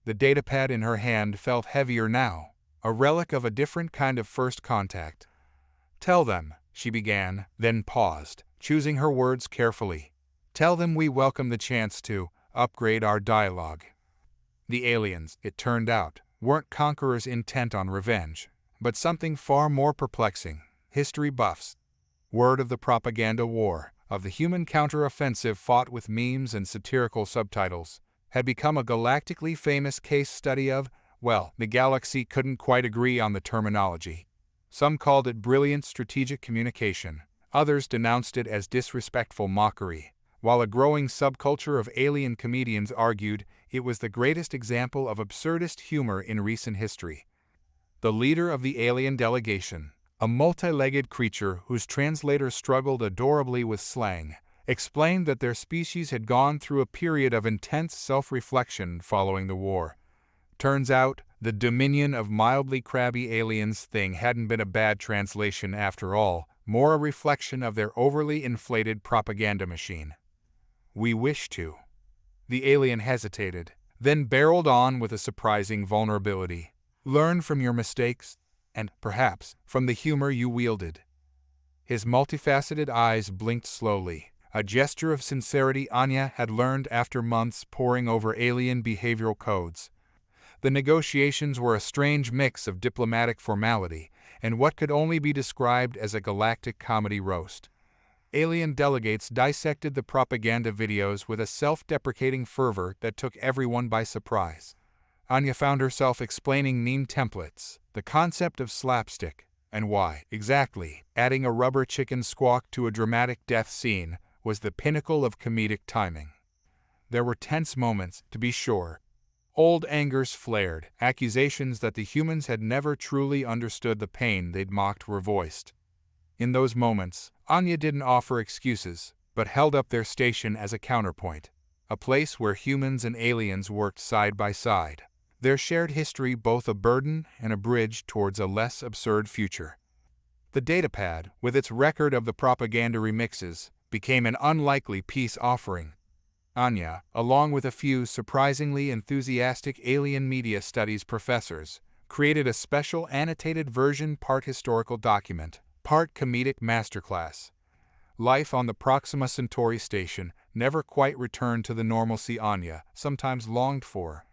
The datapad in her hand felt heavier now, a relic of a different kind of first contact. "Tell them," she began, then paused, choosing her words carefully. "Tell them we welcome the chance to upgrade our dialogue." The aliens, it turned out, weren't conquerors intent on revenge, but something far more perplexing: history buffs. Word of the propaganda war, of the human counteroffensive fought with memes and satirical subtitles, had become a galactically famous case study of, well, the galaxy couldn't quite agree on the terminology. Some called it brilliant strategic communication, others denounced it as disrespectful mockery, while a growing subculture of alien comedians argued it was the greatest example of absurdist humor in recent history. The leader of the alien delegation, a multi-legged creature whose translator struggled adorably with slang, explained that their species had gone through a period of intense self-reflection following the war. Turns out, the dominion of mildly crabby aliens thing hadn't been a bad translation after all, more a reflection of their overly inflated propaganda machine. "We wish to." The alien hesitated, then barreled on with a surprising vulnerability. "Learn from your mistakes, and, perhaps, from the humor you wielded." His multifaceted eyes blinked slowly, a gesture of sincerity Anya had learned after months poring over alien behavioral codes. The negotiations were a strange mix of diplomatic formality and what could only be described as a galactic comedy roast. Alien delegates dissected the propaganda videos with a self-deprecating fervor that took everyone by surprise. Anya found herself explaining meme templates, the concept of slapstick, and why, exactly, adding a rubber chicken squawk to a dramatic death scene was the pinnacle of comedic timing. There were tense moments, to be sure. Old angers flared, accusations that the humans had never truly understood the pain they'd mocked were voiced. In those moments, Anya didn't offer excuses, but held up their station as a counterpoint, a place where humans and aliens worked side by side, their shared history both a burden and a bridge towards a less absurd future. The datapad, with its record of the propaganda remixes, became an unlikely peace offering. Anya, along with a few surprisingly enthusiastic alien media studies professors, created a special annotated version, part historical document, part comedic masterclass. Life on the Proxima Centauri station never quite returned to the normalcy Anya sometimes longed for.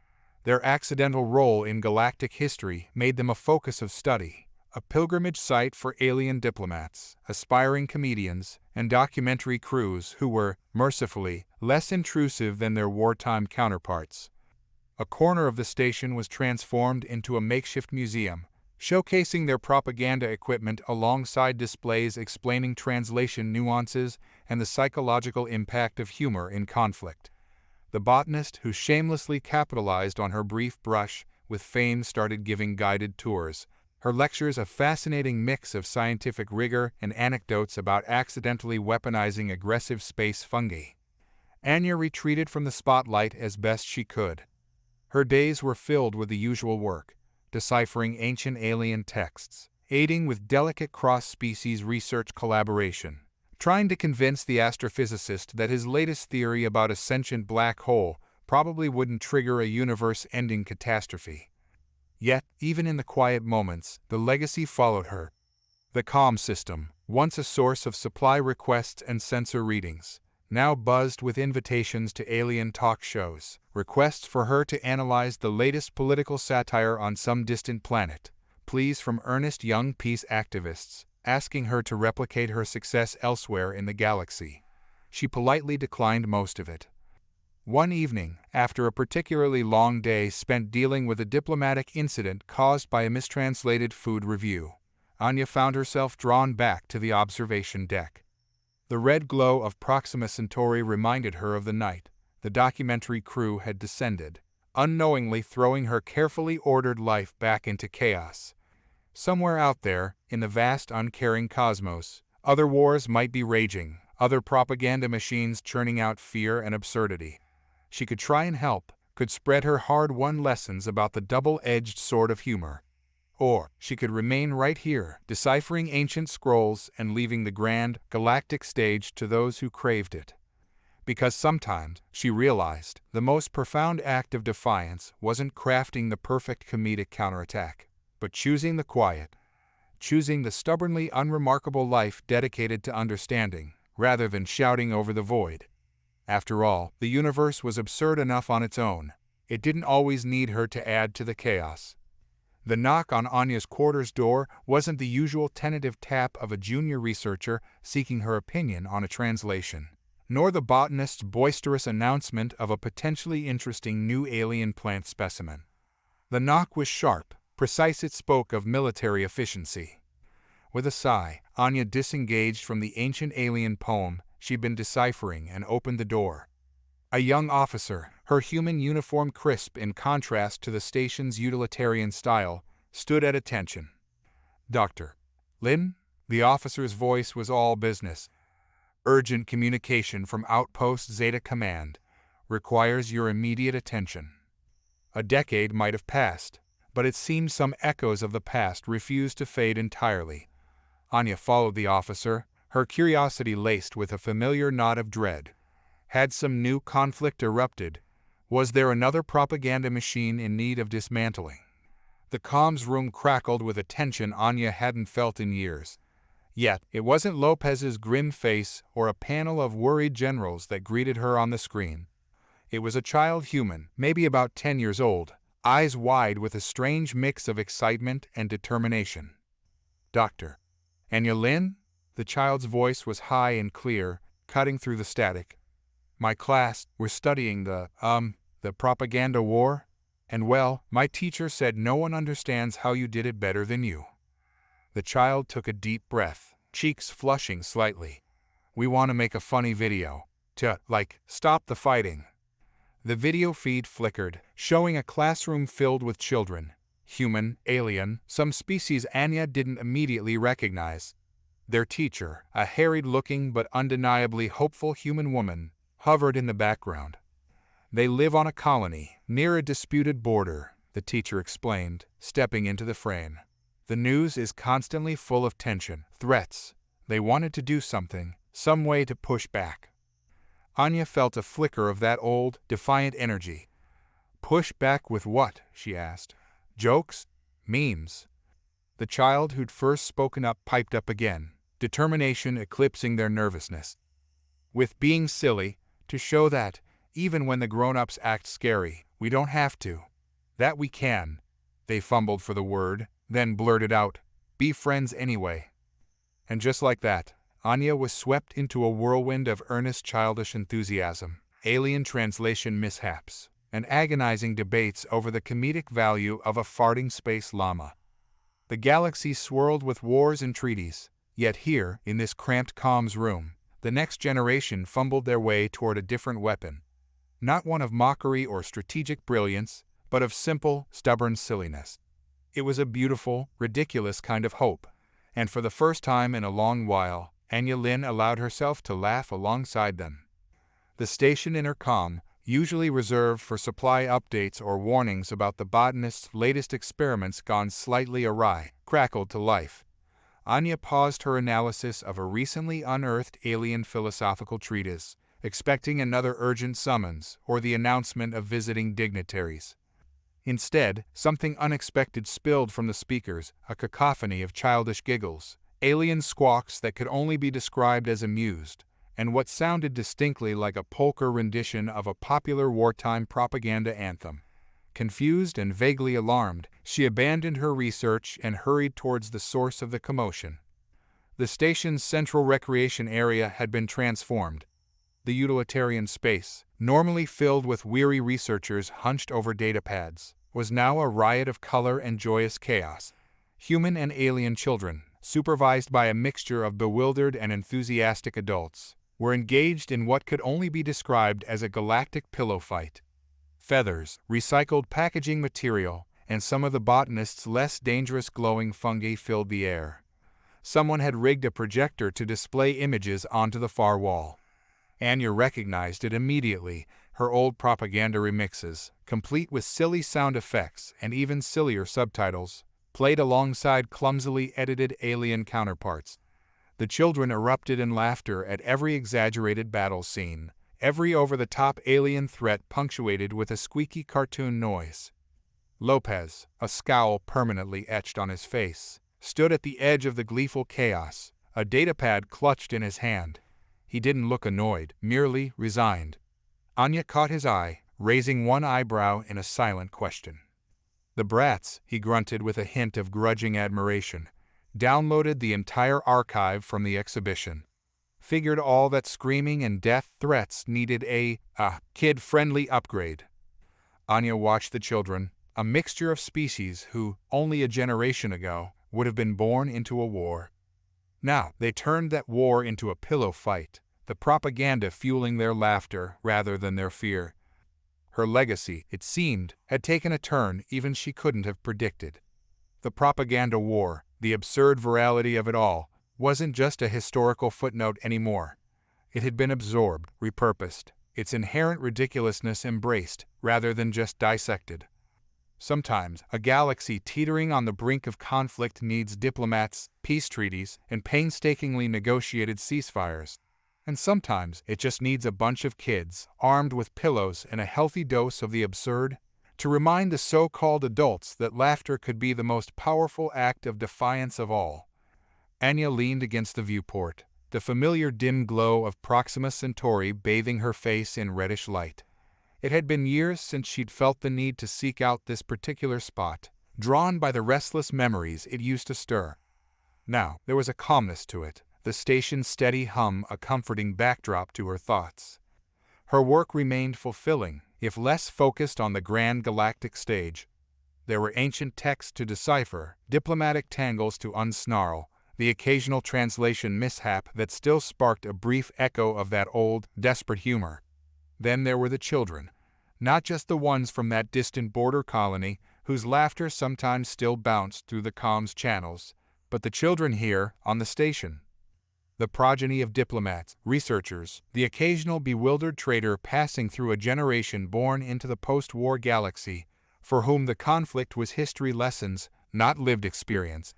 Their accidental role in galactic history made them a focus of study, a pilgrimage site for alien diplomats, aspiring comedians, and documentary crews who were, mercifully, less intrusive than their wartime counterparts. A corner of the station was transformed into a makeshift museum, showcasing their propaganda equipment alongside displays explaining translation nuances and the psychological impact of humor in conflict. The botanist who shamelessly capitalized on her brief brush with fame started giving guided tours, her lectures a fascinating mix of scientific rigor and anecdotes about accidentally weaponizing aggressive space fungi. Anya retreated from the spotlight as best she could. Her days were filled with the usual work, deciphering ancient alien texts, aiding with delicate cross-species research collaboration, trying to convince the astrophysicist that his latest theory about a sentient black hole probably wouldn't trigger a universe-ending catastrophe. Yet, even in the quiet moments, the legacy followed her. The comm system, once a source of supply requests and sensor readings, now buzzed with invitations to alien talk shows, requests for her to analyze the latest political satire on some distant planet, pleas from earnest young peace activists, asking her to replicate her success elsewhere in the galaxy. She politely declined most of it. One evening, after a particularly long day spent dealing with a diplomatic incident caused by a mistranslated food review, Anya found herself drawn back to the observation deck. The red glow of Proxima Centauri reminded her of the night the documentary crew had descended, unknowingly throwing her carefully ordered life back into chaos. Somewhere out there, in the vast uncaring cosmos, other wars might be raging, other propaganda machines churning out fear and absurdity. She could try and help, could spread her hard-won lessons about the double-edged sword of humor. Or she could remain right here, deciphering ancient scrolls and leaving the grand, galactic stage to those who craved it. Because sometimes, she realized, the most profound act of defiance wasn't crafting the perfect comedic counterattack, but choosing the quiet, choosing the stubbornly unremarkable life dedicated to understanding, rather than shouting over the void. After all, the universe was absurd enough on its own. It didn't always need her to add to the chaos. The knock on Anya's quarters door wasn't the usual tentative tap of a junior researcher seeking her opinion on a translation, nor the botanist's boisterous announcement of a potentially interesting new alien plant specimen. The knock was sharp, precise. It spoke of military efficiency. With a sigh, Anya disengaged from the ancient alien poem she'd been deciphering and opened the door. A young officer, her human uniform crisp in contrast to the station's utilitarian style, stood at attention. "Dr. Lin?" The officer's voice was all business. "Urgent communication from Outpost Zeta Command. Requires your immediate attention." A decade might have passed, but it seemed some echoes of the past refused to fade entirely. Anya followed the officer, her curiosity laced with a familiar knot of dread. Had some new conflict erupted? Was there another propaganda machine in need of dismantling? The comms room crackled with a tension Anya hadn't felt in years. Yet, it wasn't Lopez's grim face or a panel of worried generals that greeted her on the screen. It was a child human, maybe about 10 years old, eyes wide with a strange mix of excitement and determination. "Dr. Anya Lin?" The child's voice was high and clear, cutting through the static. "My class, we're studying the propaganda war. And well, my teacher said no one understands how you did it better than you." The child took a deep breath, cheeks flushing slightly. "We want to make a funny video. Stop the fighting." The video feed flickered, showing a classroom filled with children. Human, alien, some species Anya didn't immediately recognize. Their teacher, a harried-looking but undeniably hopeful human woman, hovered in the background. "They live on a colony, near a disputed border," the teacher explained, stepping into the frame. "The news is constantly full of tension, threats. They wanted to do something, some way to push back." Anya felt a flicker of that old, defiant energy. "Push back with what?" she asked. "Jokes? Memes?" The child who'd first spoken up piped up again, determination eclipsing their nervousness. "With being silly, to show that, even when the grown-ups act scary, we don't have to." "That we can." They fumbled for the word, then blurted out, "Be friends anyway." And just like that, Anya was swept into a whirlwind of earnest childish enthusiasm, alien translation mishaps, and agonizing debates over the comedic value of a farting space llama. The galaxy swirled with wars and treaties, yet here, in this cramped comms room, the next generation fumbled their way toward a different weapon. Not one of mockery or strategic brilliance, but of simple, stubborn silliness. It was a beautiful, ridiculous kind of hope, and for the first time in a long while, Anya Lin allowed herself to laugh alongside them. The station intercom, usually reserved for supply updates or warnings about the botanist's latest experiments gone slightly awry, crackled to life. Anya paused her analysis of a recently unearthed alien philosophical treatise, expecting another urgent summons or the announcement of visiting dignitaries. Instead, something unexpected spilled from the speakers, a cacophony of childish giggles, alien squawks that could only be described as amused, and what sounded distinctly like a polka rendition of a popular wartime propaganda anthem. Confused and vaguely alarmed, she abandoned her research and hurried towards the source of the commotion. The station's central recreation area had been transformed. The utilitarian space, normally filled with weary researchers hunched over datapads, was now a riot of color and joyous chaos. Human and alien children, supervised by a mixture of bewildered and enthusiastic adults, were engaged in what could only be described as a galactic pillow fight. Feathers, recycled packaging material, and some of the botanist's less dangerous glowing fungi filled the air. Someone had rigged a projector to display images onto the far wall. Anya recognized it immediately, her old propaganda remixes, complete with silly sound effects and even sillier subtitles, played alongside clumsily edited alien counterparts. The children erupted in laughter at every exaggerated battle scene, every over-the-top alien threat punctuated with a squeaky cartoon noise. Lopez, a scowl permanently etched on his face, stood at the edge of the gleeful chaos, a datapad clutched in his hand. He didn't look annoyed, merely resigned. Anya caught his eye, raising one eyebrow in a silent question. "The brats," he grunted with a hint of grudging admiration, "downloaded the entire archive from the exhibition. Figured all that screaming and death threats needed a kid-friendly upgrade." Anya watched the children, a mixture of species who, only a generation ago, would have been born into a war. Now, they turned that war into a pillow fight, the propaganda fueling their laughter rather than their fear. Her legacy, it seemed, had taken a turn even she couldn't have predicted. The propaganda war, the absurd virality of it all, wasn't just a historical footnote anymore. It had been absorbed, repurposed, its inherent ridiculousness embraced rather than just dissected. Sometimes, a galaxy teetering on the brink of conflict needs diplomats, peace treaties, and painstakingly negotiated ceasefires. And sometimes, it just needs a bunch of kids, armed with pillows and a healthy dose of the absurd, to remind the so-called adults that laughter could be the most powerful act of defiance of all. Anya leaned against the viewport, the familiar dim glow of Proxima Centauri bathing her face in reddish light. It had been years since she'd felt the need to seek out this particular spot, drawn by the restless memories it used to stir. Now, there was a calmness to it, the station's steady hum a comforting backdrop to her thoughts. Her work remained fulfilling, if less focused on the grand galactic stage. There were ancient texts to decipher, diplomatic tangles to unsnarl, the occasional translation mishap that still sparked a brief echo of that old, desperate humor. Then there were the children, not just the ones from that distant border colony whose laughter sometimes still bounced through the comms channels, but the children here, on the station. The progeny of diplomats, researchers, the occasional bewildered trader passing through a generation born into the post-war galaxy, for whom the conflict was history lessons, not lived experience.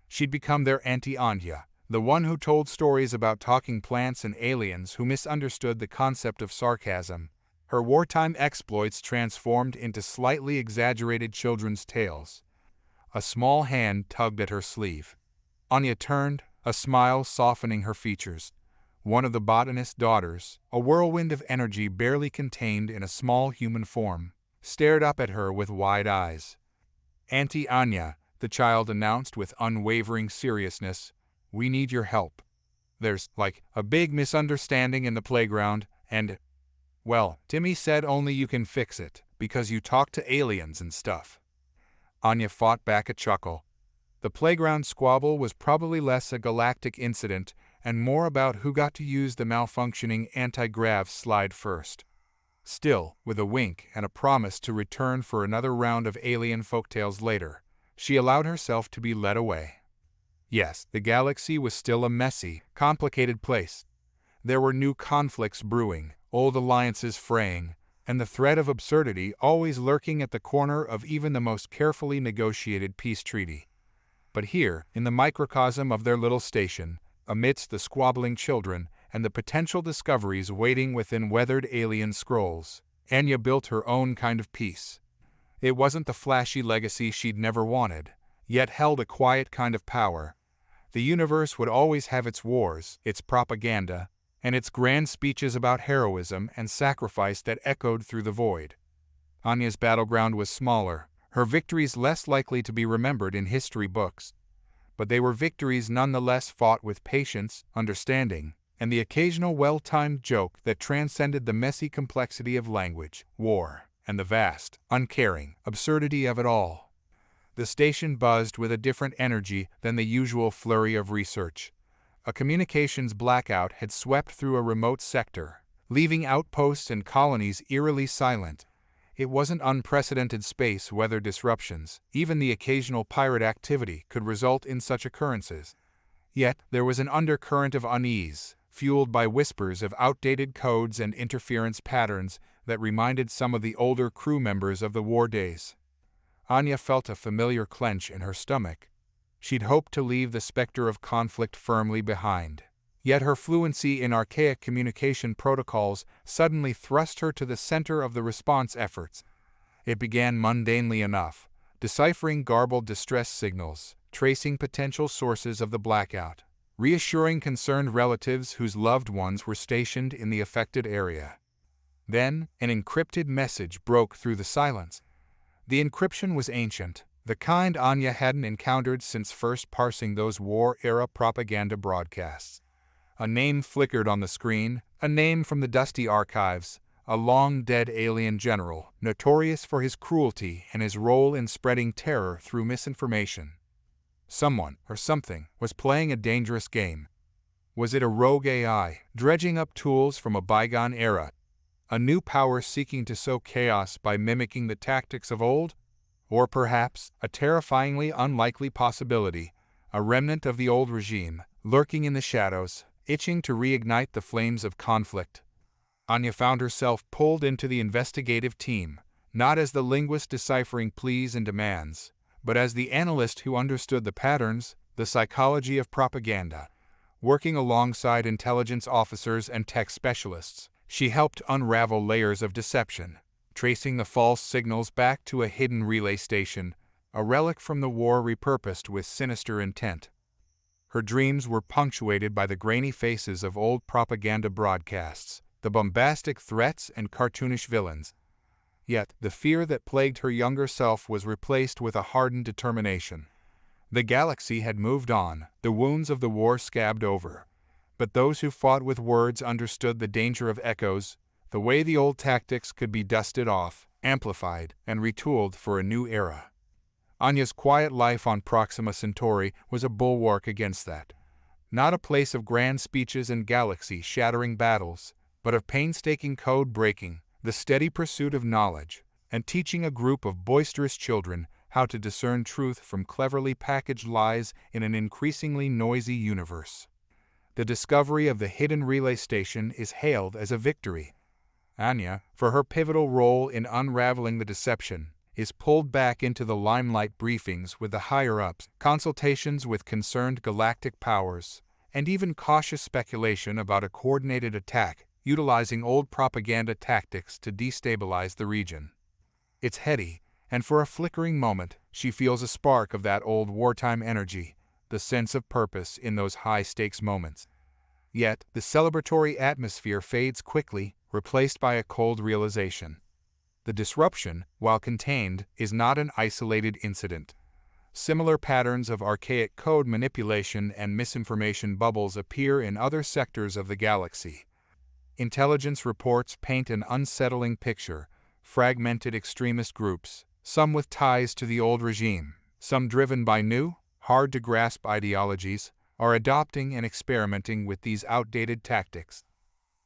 She'd become their Auntie Anya, the one who told stories about talking plants and aliens who misunderstood the concept of sarcasm. Her wartime exploits transformed into slightly exaggerated children's tales. A small hand tugged at her sleeve. Anya turned, a smile softening her features. One of the botanist's daughters, a whirlwind of energy barely contained in a small human form, stared up at her with wide eyes. "Auntie Anya," the child announced with unwavering seriousness, "we need your help. There's, like, a big misunderstanding in the playground, and, well, Timmy said only you can fix it, because you talk to aliens and stuff." Anya fought back a chuckle. The playground squabble was probably less a galactic incident and more about who got to use the malfunctioning anti-grav slide first. Still, with a wink and a promise to return for another round of alien folktales later, she allowed herself to be led away. Yes, the galaxy was still a messy, complicated place. There were new conflicts brewing, old alliances fraying, and the threat of absurdity always lurking at the corner of even the most carefully negotiated peace treaty. But here, in the microcosm of their little station, amidst the squabbling children and the potential discoveries waiting within weathered alien scrolls, Anya built her own kind of peace. It wasn't the flashy legacy she'd never wanted, yet held a quiet kind of power. The universe would always have its wars, its propaganda, and its grand speeches about heroism and sacrifice that echoed through the void. Anya's battleground was smaller, her victories less likely to be remembered in history books. But they were victories nonetheless fought with patience, understanding, and the occasional well-timed joke that transcended the messy complexity of language, war, and the vast, uncaring absurdity of it all. The station buzzed with a different energy than the usual flurry of research. A communications blackout had swept through a remote sector, leaving outposts and colonies eerily silent. It wasn't unprecedented space weather disruptions. Even the occasional pirate activity could result in such occurrences. Yet there was an undercurrent of unease, fueled by whispers of outdated codes and interference patterns that reminded some of the older crew members of the war days. Anya felt a familiar clench in her stomach. She'd hoped to leave the specter of conflict firmly behind. Yet her fluency in archaic communication protocols suddenly thrust her to the center of the response efforts. It began mundanely enough, deciphering garbled distress signals, tracing potential sources of the blackout, reassuring concerned relatives whose loved ones were stationed in the affected area. Then, an encrypted message broke through the silence. The encryption was ancient, the kind Anya hadn't encountered since first parsing those war-era propaganda broadcasts. A name flickered on the screen, a name from the dusty archives, a long-dead alien general, notorious for his cruelty and his role in spreading terror through misinformation. Someone, or something, was playing a dangerous game. Was it a rogue AI, dredging up tools from a bygone era? A new power seeking to sow chaos by mimicking the tactics of old? Or perhaps, a terrifyingly unlikely possibility, a remnant of the old regime, lurking in the shadows, itching to reignite the flames of conflict. Anya found herself pulled into the investigative team, not as the linguist deciphering pleas and demands, but as the analyst who understood the patterns, the psychology of propaganda. Working alongside intelligence officers and tech specialists, she helped unravel layers of deception, tracing the false signals back to a hidden relay station, a relic from the war repurposed with sinister intent. Her dreams were punctuated by the grainy faces of old propaganda broadcasts, the bombastic threats and cartoonish villains. Yet, the fear that plagued her younger self was replaced with a hardened determination. The galaxy had moved on, the wounds of the war scabbed over. But those who fought with words understood the danger of echoes, the way the old tactics could be dusted off, amplified, and retooled for a new era. Anya's quiet life on Proxima Centauri was a bulwark against that. Not a place of grand speeches and galaxy-shattering battles, but of painstaking code-breaking, the steady pursuit of knowledge, and teaching a group of boisterous children how to discern truth from cleverly packaged lies in an increasingly noisy universe. The discovery of the hidden relay station is hailed as a victory. Anya, for her pivotal role in unraveling the deception, is pulled back into the limelight briefings with the higher-ups, consultations with concerned galactic powers, and even cautious speculation about a coordinated attack utilizing old propaganda tactics to destabilize the region. It's heady, and for a flickering moment, she feels a spark of that old wartime energy, the sense of purpose in those high-stakes moments. Yet, the celebratory atmosphere fades quickly, replaced by a cold realization. The disruption, while contained, is not an isolated incident. Similar patterns of archaic code manipulation and misinformation bubbles appear in other sectors of the galaxy. Intelligence reports paint an unsettling picture: fragmented extremist groups, some with ties to the old regime, some driven by new, hard-to-grasp ideologies, are adopting and experimenting with these outdated tactics.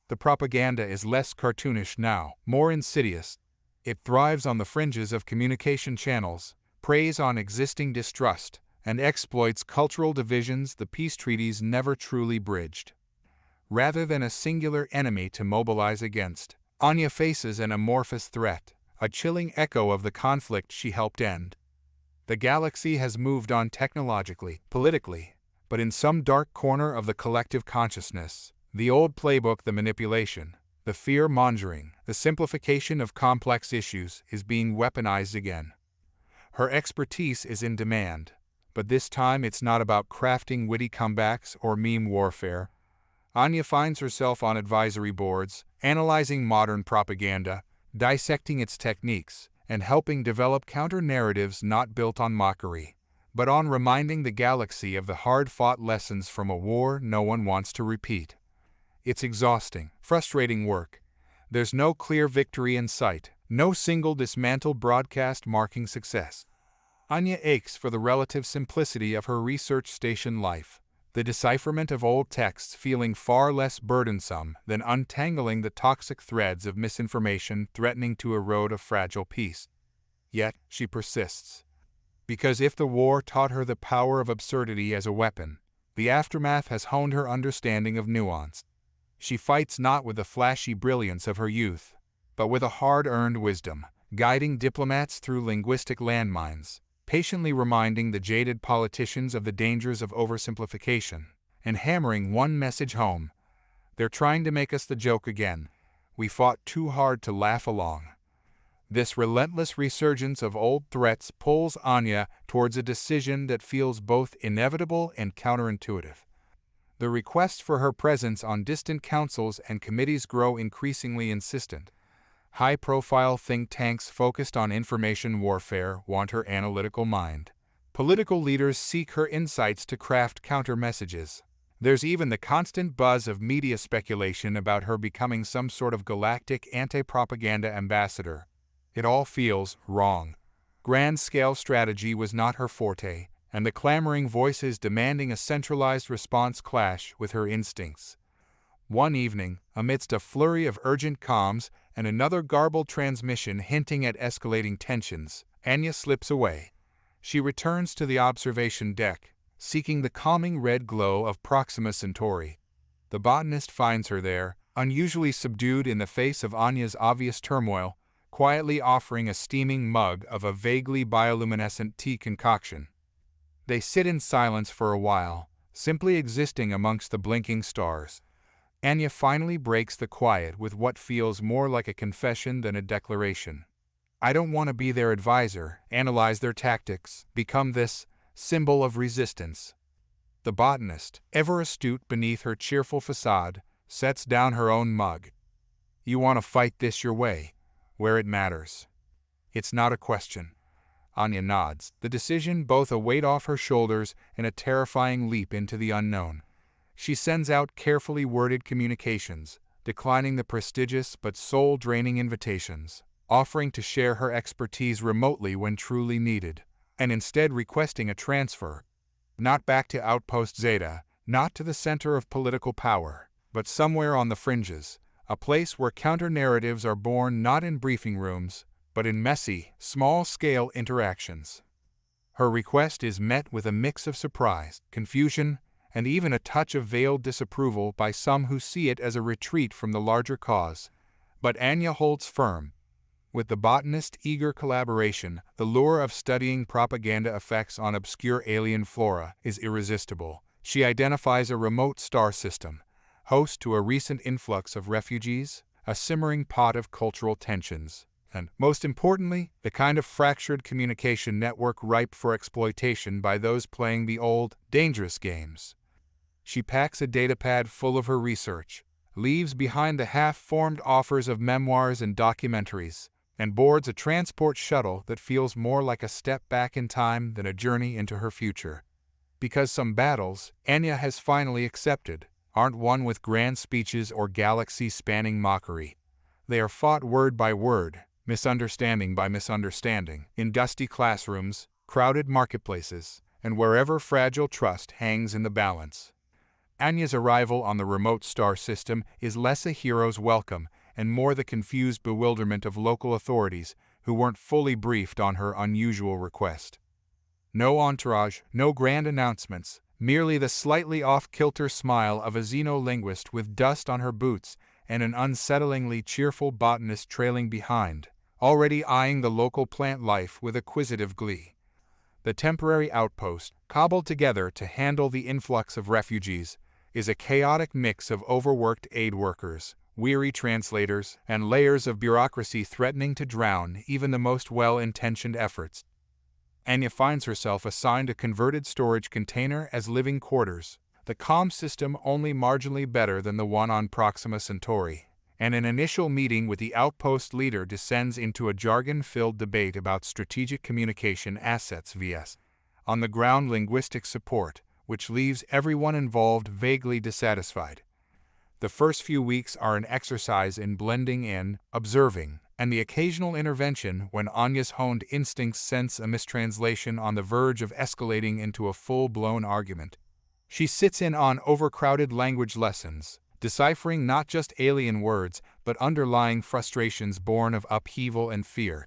The propaganda is less cartoonish now, more insidious. It thrives on the fringes of communication channels, preys on existing distrust, and exploits cultural divisions the peace treaties never truly bridged. Rather than a singular enemy to mobilize against, Anya faces an amorphous threat, a chilling echo of the conflict she helped end. The galaxy has moved on technologically, politically, but in some dark corner of the collective consciousness, the old playbook, the manipulation, the fear-mongering, the simplification of complex issues, is being weaponized again. Her expertise is in demand, but this time it's not about crafting witty comebacks or meme warfare. Anya finds herself on advisory boards, analyzing modern propaganda, dissecting its techniques, and helping develop counter-narratives not built on mockery, but on reminding the galaxy of the hard-fought lessons from a war no one wants to repeat. It's exhausting, frustrating work. There's no clear victory in sight, no single dismantled broadcast marking success. Anya aches for the relative simplicity of her research station life, the decipherment of old texts feeling far less burdensome than untangling the toxic threads of misinformation threatening to erode a fragile peace. Yet, she persists. Because if the war taught her the power of absurdity as a weapon, the aftermath has honed her understanding of nuance. She fights not with the flashy brilliance of her youth, but with a hard-earned wisdom, guiding diplomats through linguistic landmines, patiently reminding the jaded politicians of the dangers of oversimplification, and hammering one message home: they're trying to make us the joke again. We fought too hard to laugh along. This relentless resurgence of old threats pulls Anya towards a decision that feels both inevitable and counterintuitive. The requests for her presence on distant councils and committees grow increasingly insistent. High-profile think tanks focused on information warfare want her analytical mind. Political leaders seek her insights to craft counter-messages. There's even the constant buzz of media speculation about her becoming some sort of galactic anti-propaganda ambassador. It all feels wrong. Grand-scale strategy was not her forte, and the clamoring voices demanding a centralized response clash with her instincts. One evening, amidst a flurry of urgent comms and another garbled transmission hinting at escalating tensions, Anya slips away. She returns to the observation deck, seeking the calming red glow of Proxima Centauri. The botanist finds her there, unusually subdued in the face of Anya's obvious turmoil, quietly offering a steaming mug of a vaguely bioluminescent tea concoction. They sit in silence for a while, simply existing amongst the blinking stars. Anya finally breaks the quiet with what feels more like a confession than a declaration. I don't want to be their advisor, analyze their tactics, become this symbol of resistance. The botanist, ever astute beneath her cheerful facade, sets down her own mug. You want to fight this your way, where it matters. It's not a question. Anya nods, the decision both a weight off her shoulders and a terrifying leap into the unknown. She sends out carefully worded communications, declining the prestigious but soul-draining invitations, offering to share her expertise remotely when truly needed, and instead requesting a transfer, not back to Outpost Zeta, not to the center of political power, but somewhere on the fringes, a place where counter-narratives are born not in briefing rooms, but in messy, small-scale interactions. Her request is met with a mix of surprise, confusion, and even a touch of veiled disapproval by some who see it as a retreat from the larger cause. But Anya holds firm. With the botanist's eager collaboration, the lure of studying propaganda effects on obscure alien flora is irresistible. She identifies a remote star system, host to a recent influx of refugees, a simmering pot of cultural tensions, and, most importantly, the kind of fractured communication network ripe for exploitation by those playing the old, dangerous games. She packs a datapad full of her research, leaves behind the half-formed offers of memoirs and documentaries, and boards a transport shuttle that feels more like a step back in time than a journey into her future. Because some battles, Anya has finally accepted, aren't won with grand speeches or galaxy-spanning mockery. They are fought word by word, misunderstanding by misunderstanding, in dusty classrooms, crowded marketplaces, and wherever fragile trust hangs in the balance. Anya's arrival on the remote star system is less a hero's welcome and more the confused bewilderment of local authorities who weren't fully briefed on her unusual request. No entourage, no grand announcements, merely the slightly off-kilter smile of a xeno-linguist with dust on her boots and an unsettlingly cheerful botanist trailing behind, already eyeing the local plant life with acquisitive glee. The temporary outpost, cobbled together to handle the influx of refugees, is a chaotic mix of overworked aid workers, weary translators, and layers of bureaucracy threatening to drown even the most well-intentioned efforts. Anya finds herself assigned a converted storage container as living quarters, the comm system only marginally better than the one on Proxima Centauri, and an initial meeting with the outpost leader descends into a jargon-filled debate about strategic communication assets vs. on-the-ground linguistic support, which leaves everyone involved vaguely dissatisfied. The first few weeks are an exercise in blending in, observing, and the occasional intervention when Anya's honed instincts sense a mistranslation on the verge of escalating into a full-blown argument. She sits in on overcrowded language lessons, deciphering not just alien words but underlying frustrations born of upheaval and fear.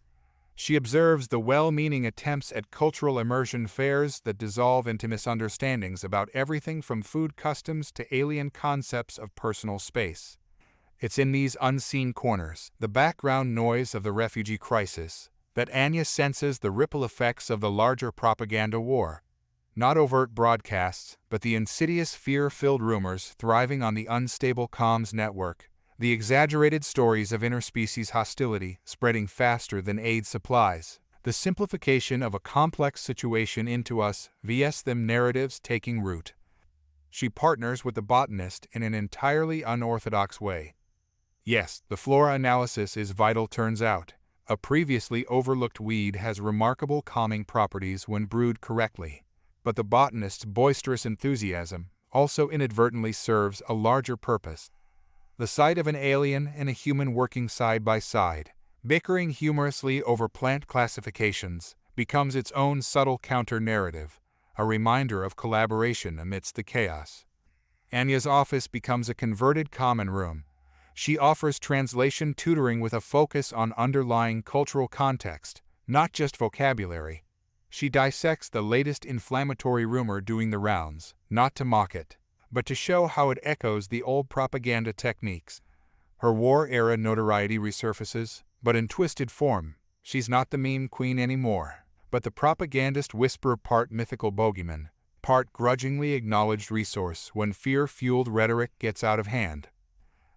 She observes the well-meaning attempts at cultural immersion fairs that dissolve into misunderstandings about everything from food customs to alien concepts of personal space. It's in these unseen corners, the background noise of the refugee crisis, that Anya senses the ripple effects of the larger propaganda war. Not overt broadcasts, but the insidious fear-filled rumors thriving on the unstable comms network, the exaggerated stories of interspecies hostility spreading faster than aid supplies, the simplification of a complex situation into us vs. them narratives taking root. She partners with the botanist in an entirely unorthodox way. Yes, the flora analysis is vital turns out. A previously overlooked weed has remarkable calming properties when brewed correctly. But the botanist's boisterous enthusiasm also inadvertently serves a larger purpose. The sight of an alien and a human working side by side, bickering humorously over plant classifications, becomes its own subtle counter-narrative, a reminder of collaboration amidst the chaos. Anya's office becomes a converted common room. She offers translation tutoring with a focus on underlying cultural context, not just vocabulary. She dissects the latest inflammatory rumor doing the rounds, not to mock it, but to show how it echoes the old propaganda techniques. Her war-era notoriety resurfaces, but in twisted form. She's not the meme queen anymore, but the propagandist whisperer, part mythical bogeyman, part grudgingly acknowledged resource when fear-fueled rhetoric gets out of hand.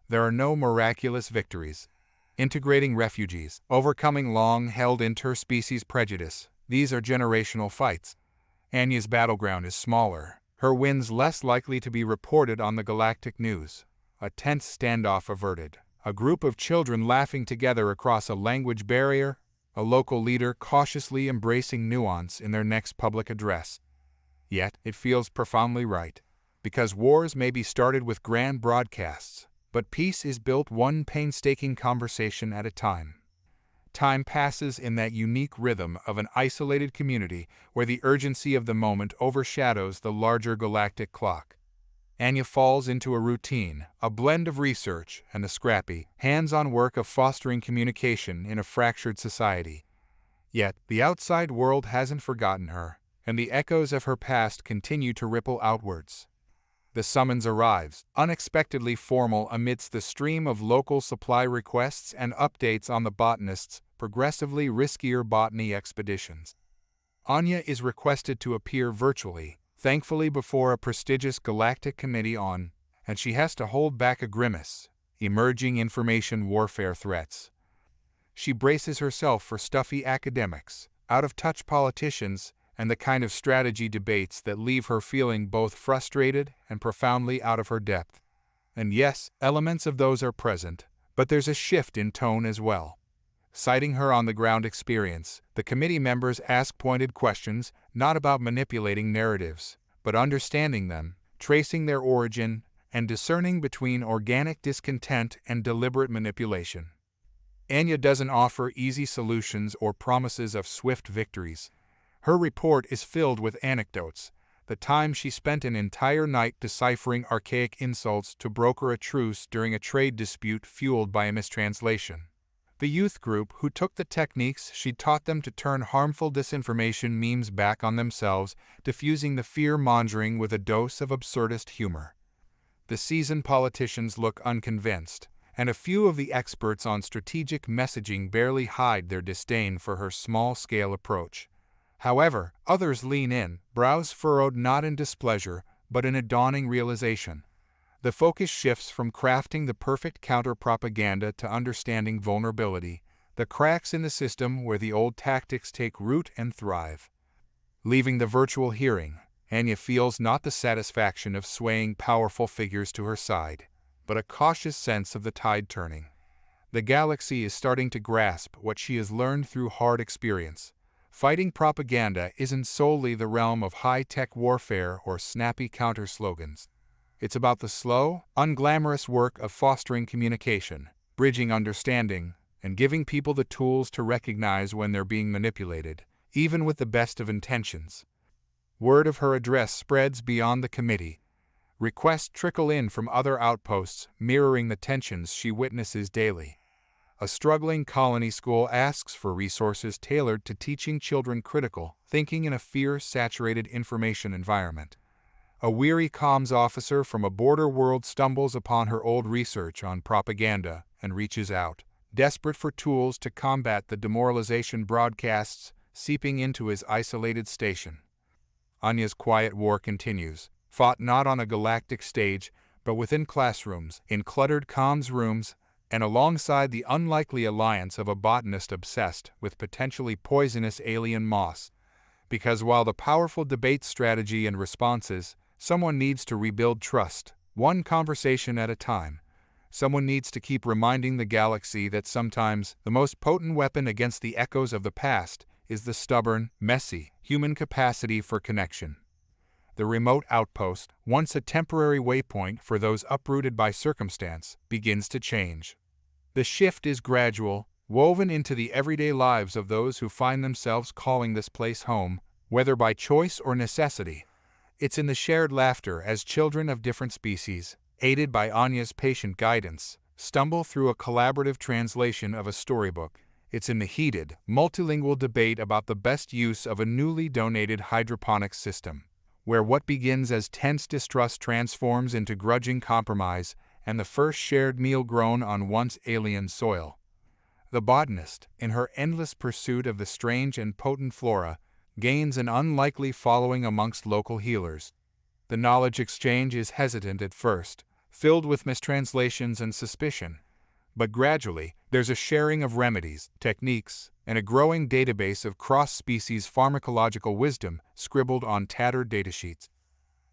There are no miraculous victories. Integrating refugees, overcoming long-held interspecies prejudice, these are generational fights. Anya's battleground is smaller, her wins less likely to be reported on the galactic news. A tense standoff averted, a group of children laughing together across a language barrier, a local leader cautiously embracing nuance in their next public address. Yet, it feels profoundly right, because wars may be started with grand broadcasts, but peace is built one painstaking conversation at a time. Time passes in that unique rhythm of an isolated community where the urgency of the moment overshadows the larger galactic clock. Anya falls into a routine, a blend of research and the scrappy, hands-on work of fostering communication in a fractured society. Yet, the outside world hasn't forgotten her, and the echoes of her past continue to ripple outwards. The summons arrives, unexpectedly formal amidst the stream of local supply requests and updates on the botanist's progressively riskier botany expeditions. Anya is requested to appear virtually, thankfully before a prestigious galactic committee on, and she has to hold back a grimace, emerging information warfare threats. She braces herself for stuffy academics, out-of-touch politicians, and the kind of strategy debates that leave her feeling both frustrated and profoundly out of her depth. And yes, elements of those are present, but there's a shift in tone as well. Citing her on-the-ground experience, the committee members ask pointed questions not about manipulating narratives, but understanding them, tracing their origin, and discerning between organic discontent and deliberate manipulation. Anya doesn't offer easy solutions or promises of swift victories. Her report is filled with anecdotes, the time she spent an entire night deciphering archaic insults to broker a truce during a trade dispute fueled by a mistranslation. The youth group who took the techniques she taught them to turn harmful disinformation memes back on themselves, diffusing the fear-mongering with a dose of absurdist humor. The seasoned politicians look unconvinced, and a few of the experts on strategic messaging barely hide their disdain for her small-scale approach. However, others lean in, brows furrowed not in displeasure, but in a dawning realization. The focus shifts from crafting the perfect counter-propaganda to understanding vulnerability, the cracks in the system where the old tactics take root and thrive. Leaving the virtual hearing, Anya feels not the satisfaction of swaying powerful figures to her side, but a cautious sense of the tide turning. The galaxy is starting to grasp what she has learned through hard experience. Fighting propaganda isn't solely the realm of high-tech warfare or snappy counter-slogans. It's about the slow, unglamorous work of fostering communication, bridging understanding, and giving people the tools to recognize when they're being manipulated, even with the best of intentions. Word of her address spreads beyond the committee. Requests trickle in from other outposts, mirroring the tensions she witnesses daily. A struggling colony school asks for resources tailored to teaching children critical thinking in a fear-saturated information environment. A weary comms officer from a border world stumbles upon her old research on propaganda and reaches out, desperate for tools to combat the demoralization broadcasts seeping into his isolated station. Anya's quiet war continues, fought not on a galactic stage, but within classrooms, in cluttered comms rooms, and alongside the unlikely alliance of a botanist obsessed with potentially poisonous alien moss. Because while the powerful debate strategy and responses, someone needs to rebuild trust, one conversation at a time. Someone needs to keep reminding the galaxy that sometimes the most potent weapon against the echoes of the past is the stubborn, messy, human capacity for connection. The remote outpost, once a temporary waypoint for those uprooted by circumstance, begins to change. The shift is gradual, woven into the everyday lives of those who find themselves calling this place home, whether by choice or necessity. It's in the shared laughter as children of different species, aided by Anya's patient guidance, stumble through a collaborative translation of a storybook. It's in the heated, multilingual debate about the best use of a newly donated hydroponics system, where what begins as tense distrust transforms into grudging compromise and the first shared meal grown on once alien soil. The botanist, in her endless pursuit of the strange and potent flora, gains an unlikely following amongst local healers. The knowledge exchange is hesitant at first, filled with mistranslations and suspicion. But gradually, there's a sharing of remedies, techniques, and a growing database of cross-species pharmacological wisdom scribbled on tattered datasheets.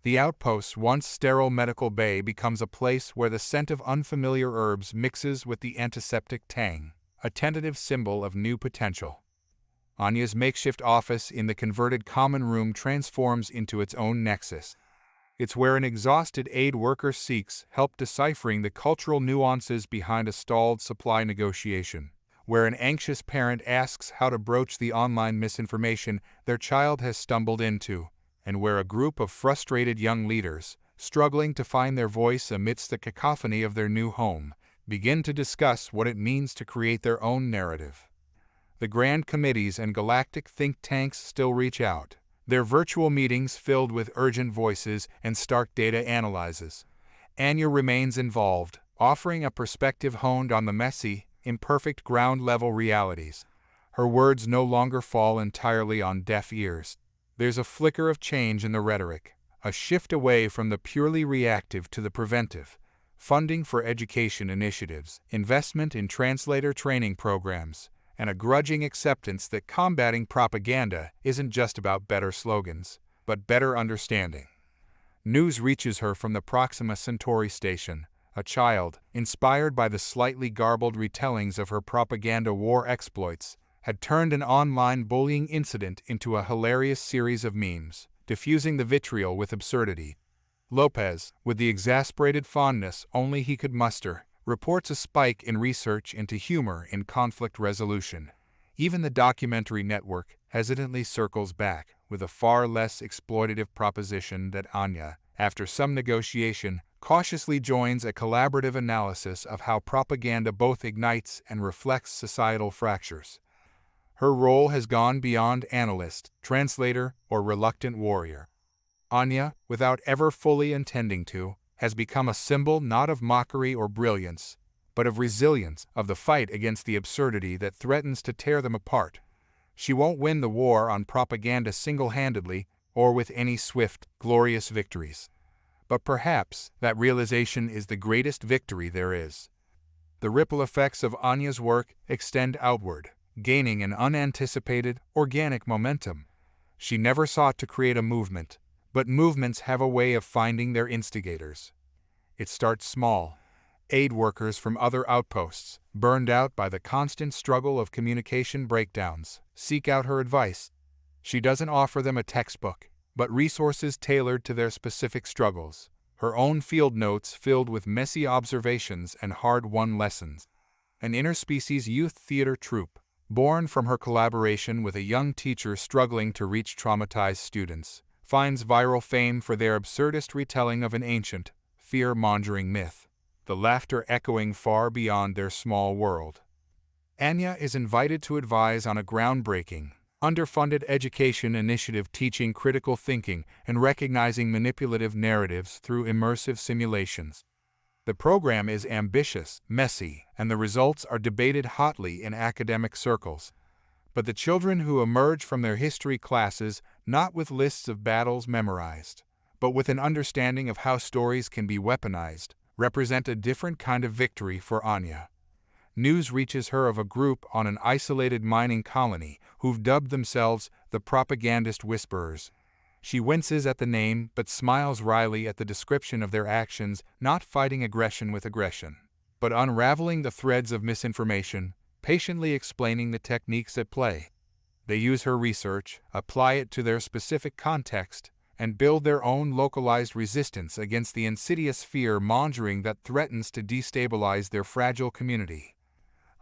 The outpost's once sterile medical bay becomes a place where the scent of unfamiliar herbs mixes with the antiseptic tang, a tentative symbol of new potential. Anya's makeshift office in the converted common room transforms into its own nexus. It's where an exhausted aid worker seeks help deciphering the cultural nuances behind a stalled supply negotiation, where an anxious parent asks how to broach the online misinformation their child has stumbled into, and where a group of frustrated young leaders, struggling to find their voice amidst the cacophony of their new home, begin to discuss what it means to create their own narrative. The grand committees and galactic think tanks still reach out, their virtual meetings filled with urgent voices and stark data analyses. Anya remains involved, offering a perspective honed on the messy, imperfect ground-level realities. Her words no longer fall entirely on deaf ears. There's a flicker of change in the rhetoric, a shift away from the purely reactive to the preventive. Funding for education initiatives, investment in translator training programs, and a grudging acceptance that combating propaganda isn't just about better slogans, but better understanding. News reaches her from the Proxima Centauri station, a child, inspired by the slightly garbled retellings of her propaganda war exploits, had turned an online bullying incident into a hilarious series of memes, diffusing the vitriol with absurdity. Lopez, with the exasperated fondness only he could muster, reports a spike in research into humor in conflict resolution. Even the documentary network hesitantly circles back with a far less exploitative proposition that Anya, after some negotiation, cautiously joins a collaborative analysis of how propaganda both ignites and reflects societal fractures. Her role has gone beyond analyst, translator, or reluctant warrior. Anya, without ever fully intending to, has become a symbol not of mockery or brilliance, but of resilience, of the fight against the absurdity that threatens to tear them apart. She won't win the war on propaganda single-handedly or with any swift, glorious victories. But perhaps that realization is the greatest victory there is. The ripple effects of Anya's work extend outward, gaining an unanticipated, organic momentum. She never sought to create a movement, but movements have a way of finding their instigators. It starts small. Aid workers from other outposts, burned out by the constant struggle of communication breakdowns, seek out her advice. She doesn't offer them a textbook, but resources tailored to their specific struggles, her own field notes filled with messy observations and hard-won lessons. An interspecies youth theater troupe, born from her collaboration with a young teacher struggling to reach traumatized students, finds viral fame for their absurdist retelling of an ancient, fear-mongering myth, the laughter echoing far beyond their small world. Anya is invited to advise on a groundbreaking, underfunded education initiative teaching critical thinking and recognizing manipulative narratives through immersive simulations. The program is ambitious, messy, and the results are debated hotly in academic circles. But the children who emerge from their history classes not with lists of battles memorized, but with an understanding of how stories can be weaponized, represent a different kind of victory for Anya. News reaches her of a group on an isolated mining colony who've dubbed themselves the propagandist whisperers. She winces at the name but smiles wryly at the description of their actions, not fighting aggression with aggression, but unraveling the threads of misinformation, patiently explaining the techniques at play. They use her research, apply it to their specific context, and build their own localized resistance against the insidious fear-mongering that threatens to destabilize their fragile community.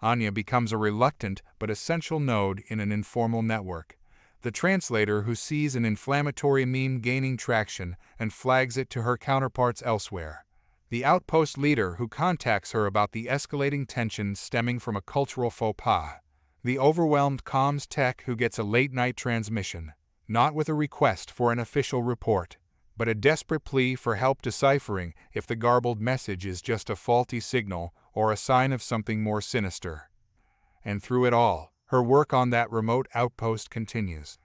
Anya becomes a reluctant but essential node in an informal network, the translator who sees an inflammatory meme gaining traction and flags it to her counterparts elsewhere, the outpost leader who contacts her about the escalating tensions stemming from a cultural faux pas, the overwhelmed comms tech who gets a late-night transmission, not with a request for an official report, but a desperate plea for help deciphering if the garbled message is just a faulty signal or a sign of something more sinister. And through it all, her work on that remote outpost continues.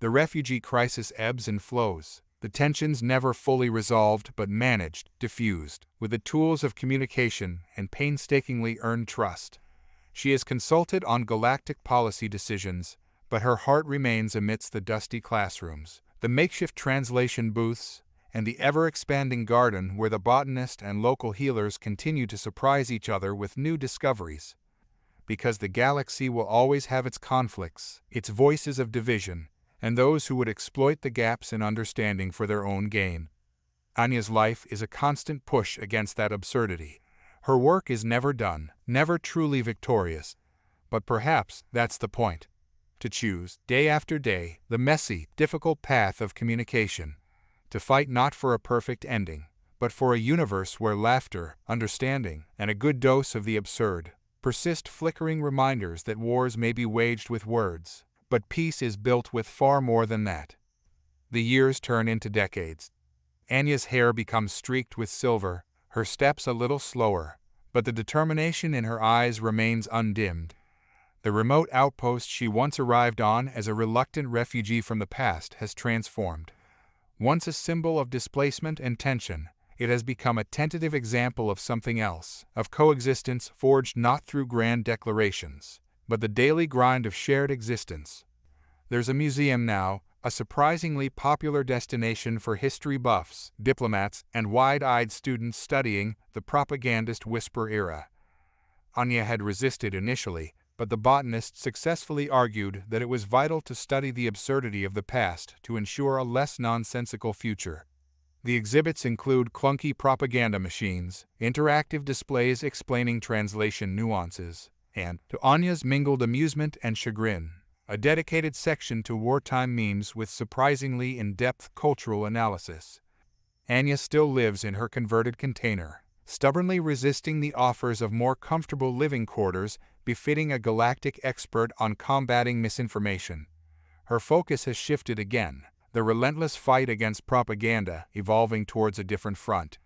The refugee crisis ebbs and flows, the tensions never fully resolved but managed, diffused, with the tools of communication and painstakingly earned trust. She is consulted on galactic policy decisions, but her heart remains amidst the dusty classrooms, the makeshift translation booths, and the ever-expanding garden where the botanist and local healers continue to surprise each other with new discoveries. Because the galaxy will always have its conflicts, its voices of division, and those who would exploit the gaps in understanding for their own gain. Anya's life is a constant push against that absurdity. Her work is never done, never truly victorious, but perhaps that's the point. To choose, day after day, the messy, difficult path of communication. To fight not for a perfect ending, but for a universe where laughter, understanding, and a good dose of the absurd persist, flickering reminders that wars may be waged with words, but peace is built with far more than that. The years turn into decades. Anya's hair becomes streaked with silver, her steps a little slower, but the determination in her eyes remains undimmed. The remote outpost she once arrived on as a reluctant refugee from the past has transformed. Once a symbol of displacement and tension, it has become a tentative example of something else, of coexistence forged not through grand declarations, but the daily grind of shared existence. There's a museum now, a surprisingly popular destination for history buffs, diplomats, and wide-eyed students studying the propagandist whisper era. Anya had resisted initially, but the botanist successfully argued that it was vital to study the absurdity of the past to ensure a less nonsensical future. The exhibits include clunky propaganda machines, interactive displays explaining translation nuances, and, to Anya's mingled amusement and chagrin, a dedicated section to wartime memes with surprisingly in-depth cultural analysis. Anya still lives in her converted container, stubbornly resisting the offers of more comfortable living quarters befitting a galactic expert on combating misinformation. Her focus has shifted again, the relentless fight against propaganda evolving towards a different front.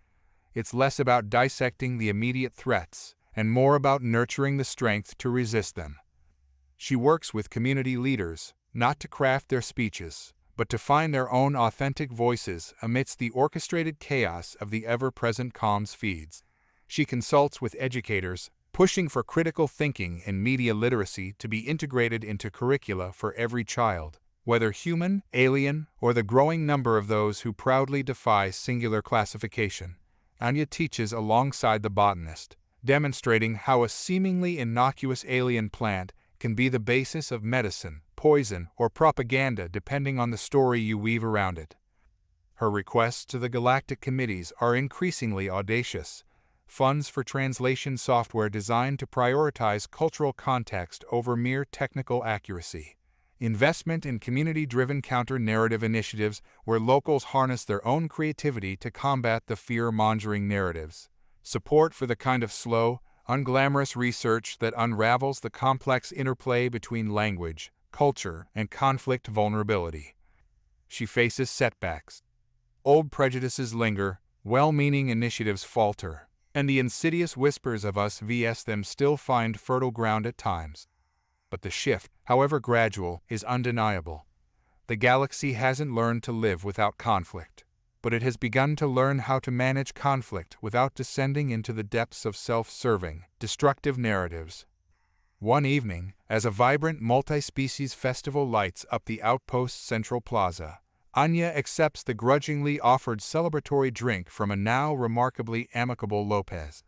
It's less about dissecting the immediate threats and more about nurturing the strength to resist them. She works with community leaders, not to craft their speeches, but to find their own authentic voices amidst the orchestrated chaos of the ever-present comms feeds. She consults with educators, pushing for critical thinking and media literacy to be integrated into curricula for every child, whether human, alien, or the growing number of those who proudly defy singular classification. Anya teaches alongside the botanist, demonstrating how a seemingly innocuous alien plant can be the basis of medicine, poison, or propaganda depending on the story you weave around it. Her requests to the galactic committees are increasingly audacious. Funds for translation software designed to prioritize cultural context over mere technical accuracy. Investment in community-driven counter-narrative initiatives where locals harness their own creativity to combat the fear-mongering narratives. Support for the kind of slow, unglamorous research that unravels the complex interplay between language, culture, and conflict vulnerability. She faces setbacks. Old prejudices linger, well-meaning initiatives falter, and the insidious whispers of us vs them still find fertile ground at times. But the shift, however gradual, is undeniable. The galaxy hasn't learned to live without conflict, but it has begun to learn how to manage conflict without descending into the depths of self-serving, destructive narratives. One evening, as a vibrant multi-species festival lights up the outpost's central plaza, Anya accepts the grudgingly offered celebratory drink from a now remarkably amicable Lopez.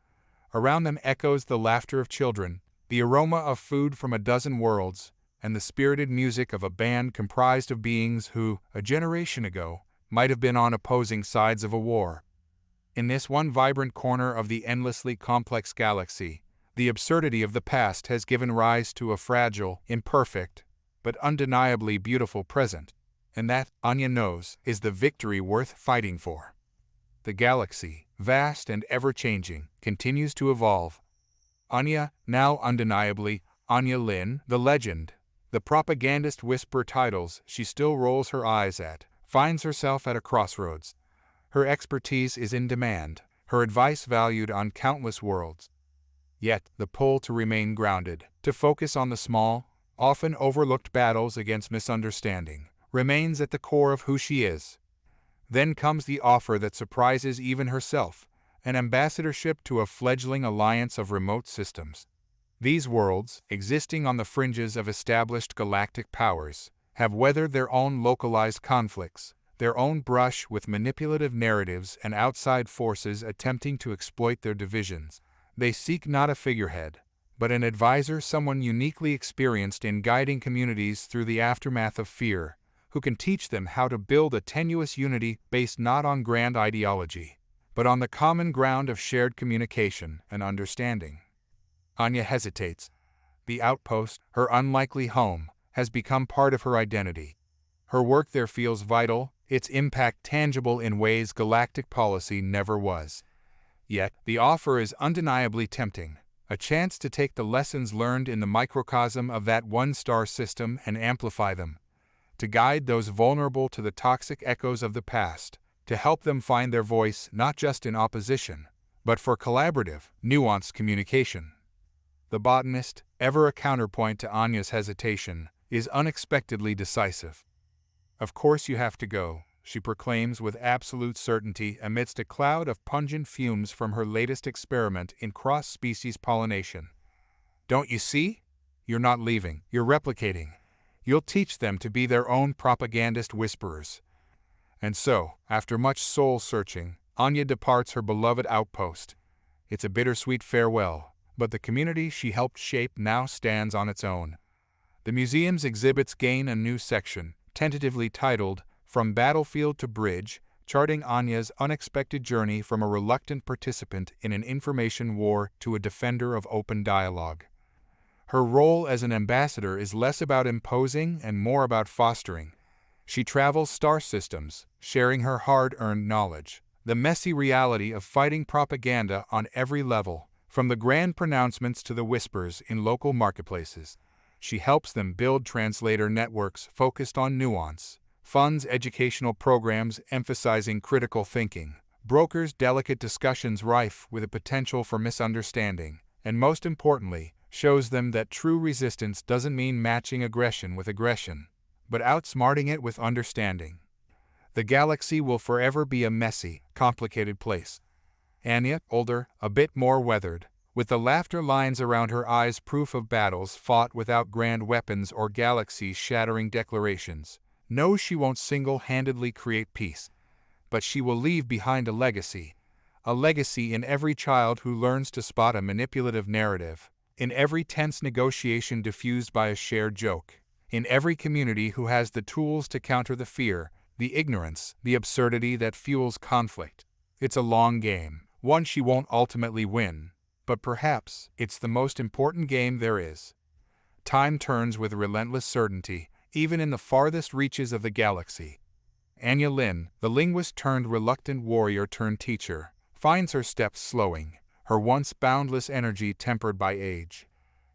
Around them echoes the laughter of children, the aroma of food from a dozen worlds, and the spirited music of a band comprised of beings who, a generation ago, might have been on opposing sides of a war. In this one vibrant corner of the endlessly complex galaxy, the absurdity of the past has given rise to a fragile, imperfect, but undeniably beautiful present, and that, Anya knows, is the victory worth fighting for. The galaxy, vast and ever-changing, continues to evolve. Anya, now undeniably, Anya Lin, the legend, the propagandist whisper titles she still rolls her eyes at, finds herself at a crossroads. Her expertise is in demand, her advice valued on countless worlds. Yet, the pull to remain grounded, to focus on the small, often overlooked battles against misunderstanding, remains at the core of who she is. Then comes the offer that surprises even herself, an ambassadorship to a fledgling alliance of remote systems. These worlds, existing on the fringes of established galactic powers, have weathered their own localized conflicts, their own brush with manipulative narratives and outside forces attempting to exploit their divisions. They seek not a figurehead, but an advisor, someone uniquely experienced in guiding communities through the aftermath of fear, who can teach them how to build a tenuous unity based not on grand ideology, but on the common ground of shared communication and understanding. Anya hesitates. The outpost, her unlikely home, has become part of her identity. Her work there feels vital, its impact tangible in ways galactic policy never was. Yet, the offer is undeniably tempting, a chance to take the lessons learned in the microcosm of that one-star system and amplify them, to guide those vulnerable to the toxic echoes of the past, to help them find their voice not just in opposition, but for collaborative, nuanced communication. The botanist, ever a counterpoint to Anya's hesitation, is unexpectedly decisive. "Of course you have to go," she proclaims with absolute certainty amidst a cloud of pungent fumes from her latest experiment in cross-species pollination. "Don't you see? You're not leaving, you're replicating. You'll teach them to be their own propagandist whisperers. And so, after much soul-searching, Anya departs her beloved outpost. It's a bittersweet farewell, but the community she helped shape now stands on its own. The museum's exhibits gain a new section, tentatively titled From Battlefield to Bridge, charting Anya's unexpected journey from a reluctant participant in an information war to a defender of open dialogue. Her role as an ambassador is less about imposing and more about fostering. She travels star systems, sharing her hard-earned knowledge. The messy reality of fighting propaganda on every level, from the grand pronouncements to the whispers in local marketplaces. She helps them build translator networks focused on nuance, funds educational programs emphasizing critical thinking, brokers delicate discussions rife with a potential for misunderstanding, and most importantly, shows them that true resistance doesn't mean matching aggression with aggression, but outsmarting it with understanding. The galaxy will forever be a messy, complicated place. Anya, older, a bit more weathered, with the laughter lines around her eyes proof of battles fought without grand weapons or galaxy-shattering declarations, knows she won't single-handedly create peace, but she will leave behind a legacy in every child who learns to spot a manipulative narrative, in every tense negotiation diffused by a shared joke, in every community who has the tools to counter the fear, the ignorance, the absurdity that fuels conflict. It's a long game, one she won't ultimately win, but perhaps it's the most important game there is. Time turns with relentless certainty, even in the farthest reaches of the galaxy. Anya Lin, the linguist turned reluctant warrior turned teacher, finds her steps slowing, her once boundless energy tempered by age.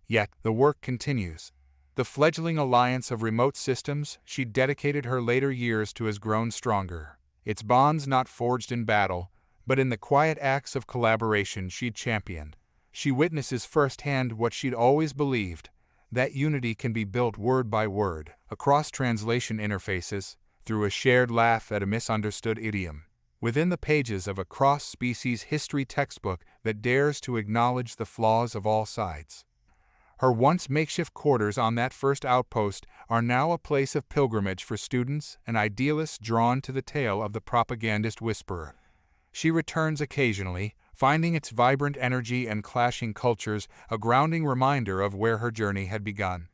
Yet the work continues. The fledgling alliance of remote systems she dedicated her later years to has grown stronger, its bonds not forged in battle, but in the quiet acts of collaboration she'd championed. She witnesses firsthand what she'd always believed, that unity can be built word by word, across translation interfaces, through a shared laugh at a misunderstood idiom, within the pages of a cross-species history textbook that dares to acknowledge the flaws of all sides. Her once makeshift quarters on that first outpost are now a place of pilgrimage for students and idealists drawn to the tale of the propagandist whisperer. She returns occasionally, finding its vibrant energy and clashing cultures a grounding reminder of where her journey had begun.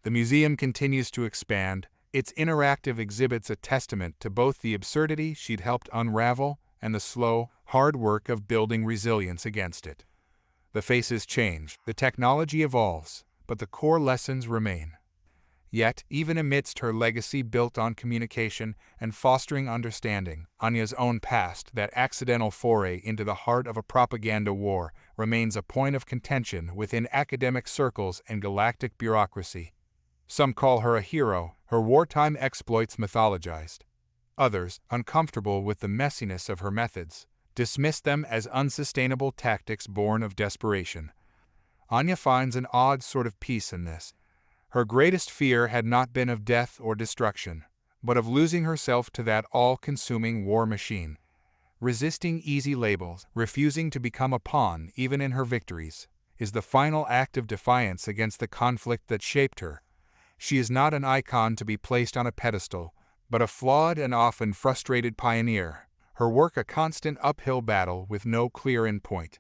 The museum continues to expand, its interactive exhibits a testament to both the absurdity she'd helped unravel and the slow, hard work of building resilience against it. The faces change, the technology evolves, but the core lessons remain. Yet, even amidst her legacy built on communication and fostering understanding, Anya's own past, that accidental foray into the heart of a propaganda war, remains a point of contention within academic circles and galactic bureaucracy. Some call her a hero, her wartime exploits mythologized. Others, uncomfortable with the messiness of her methods, dismiss them as unsustainable tactics born of desperation. Anya finds an odd sort of peace in this. Her greatest fear had not been of death or destruction, but of losing herself to that all-consuming war machine. Resisting easy labels, refusing to become a pawn even in her victories, is the final act of defiance against the conflict that shaped her. She is not an icon to be placed on a pedestal, but a flawed and often frustrated pioneer, her work a constant uphill battle with no clear endpoint.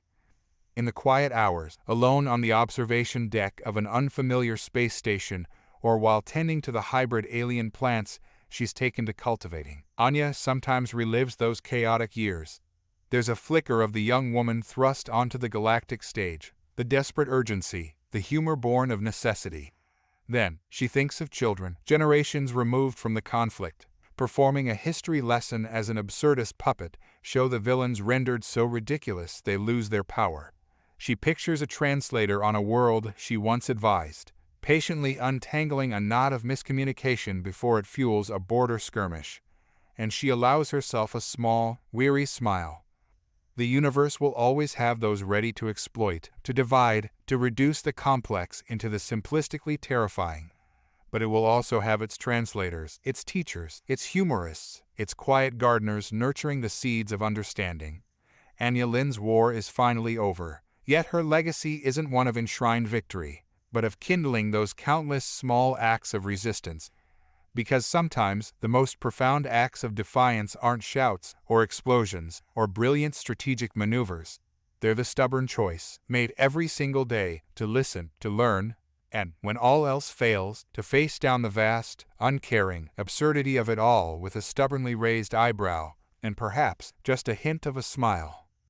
In the quiet hours, alone on the observation deck of an unfamiliar space station, or while tending to the hybrid alien plants she's taken to cultivating, Anya sometimes relives those chaotic years. There's a flicker of the young woman thrust onto the galactic stage, the desperate urgency, the humor born of necessity. Then, she thinks of children, generations removed from the conflict, performing a history lesson as an absurdist puppet, show the villains rendered so ridiculous they lose their power. She pictures a translator on a world she once advised, patiently untangling a knot of miscommunication before it fuels a border skirmish, and she allows herself a small, weary smile. The universe will always have those ready to exploit, to divide, to reduce the complex into the simplistically terrifying. But it will also have its translators, its teachers, its humorists, its quiet gardeners nurturing the seeds of understanding. Anya Lin's war is finally over, yet her legacy isn't one of enshrined victory. but of kindling those countless small acts of resistance. Because sometimes the most profound acts of defiance aren't shouts or explosions or brilliant strategic maneuvers. They're the stubborn choice, made every single day, to listen, to learn, and, when all else fails, to face down the vast, uncaring absurdity of it all with a stubbornly raised eyebrow, and perhaps just a hint of a smile.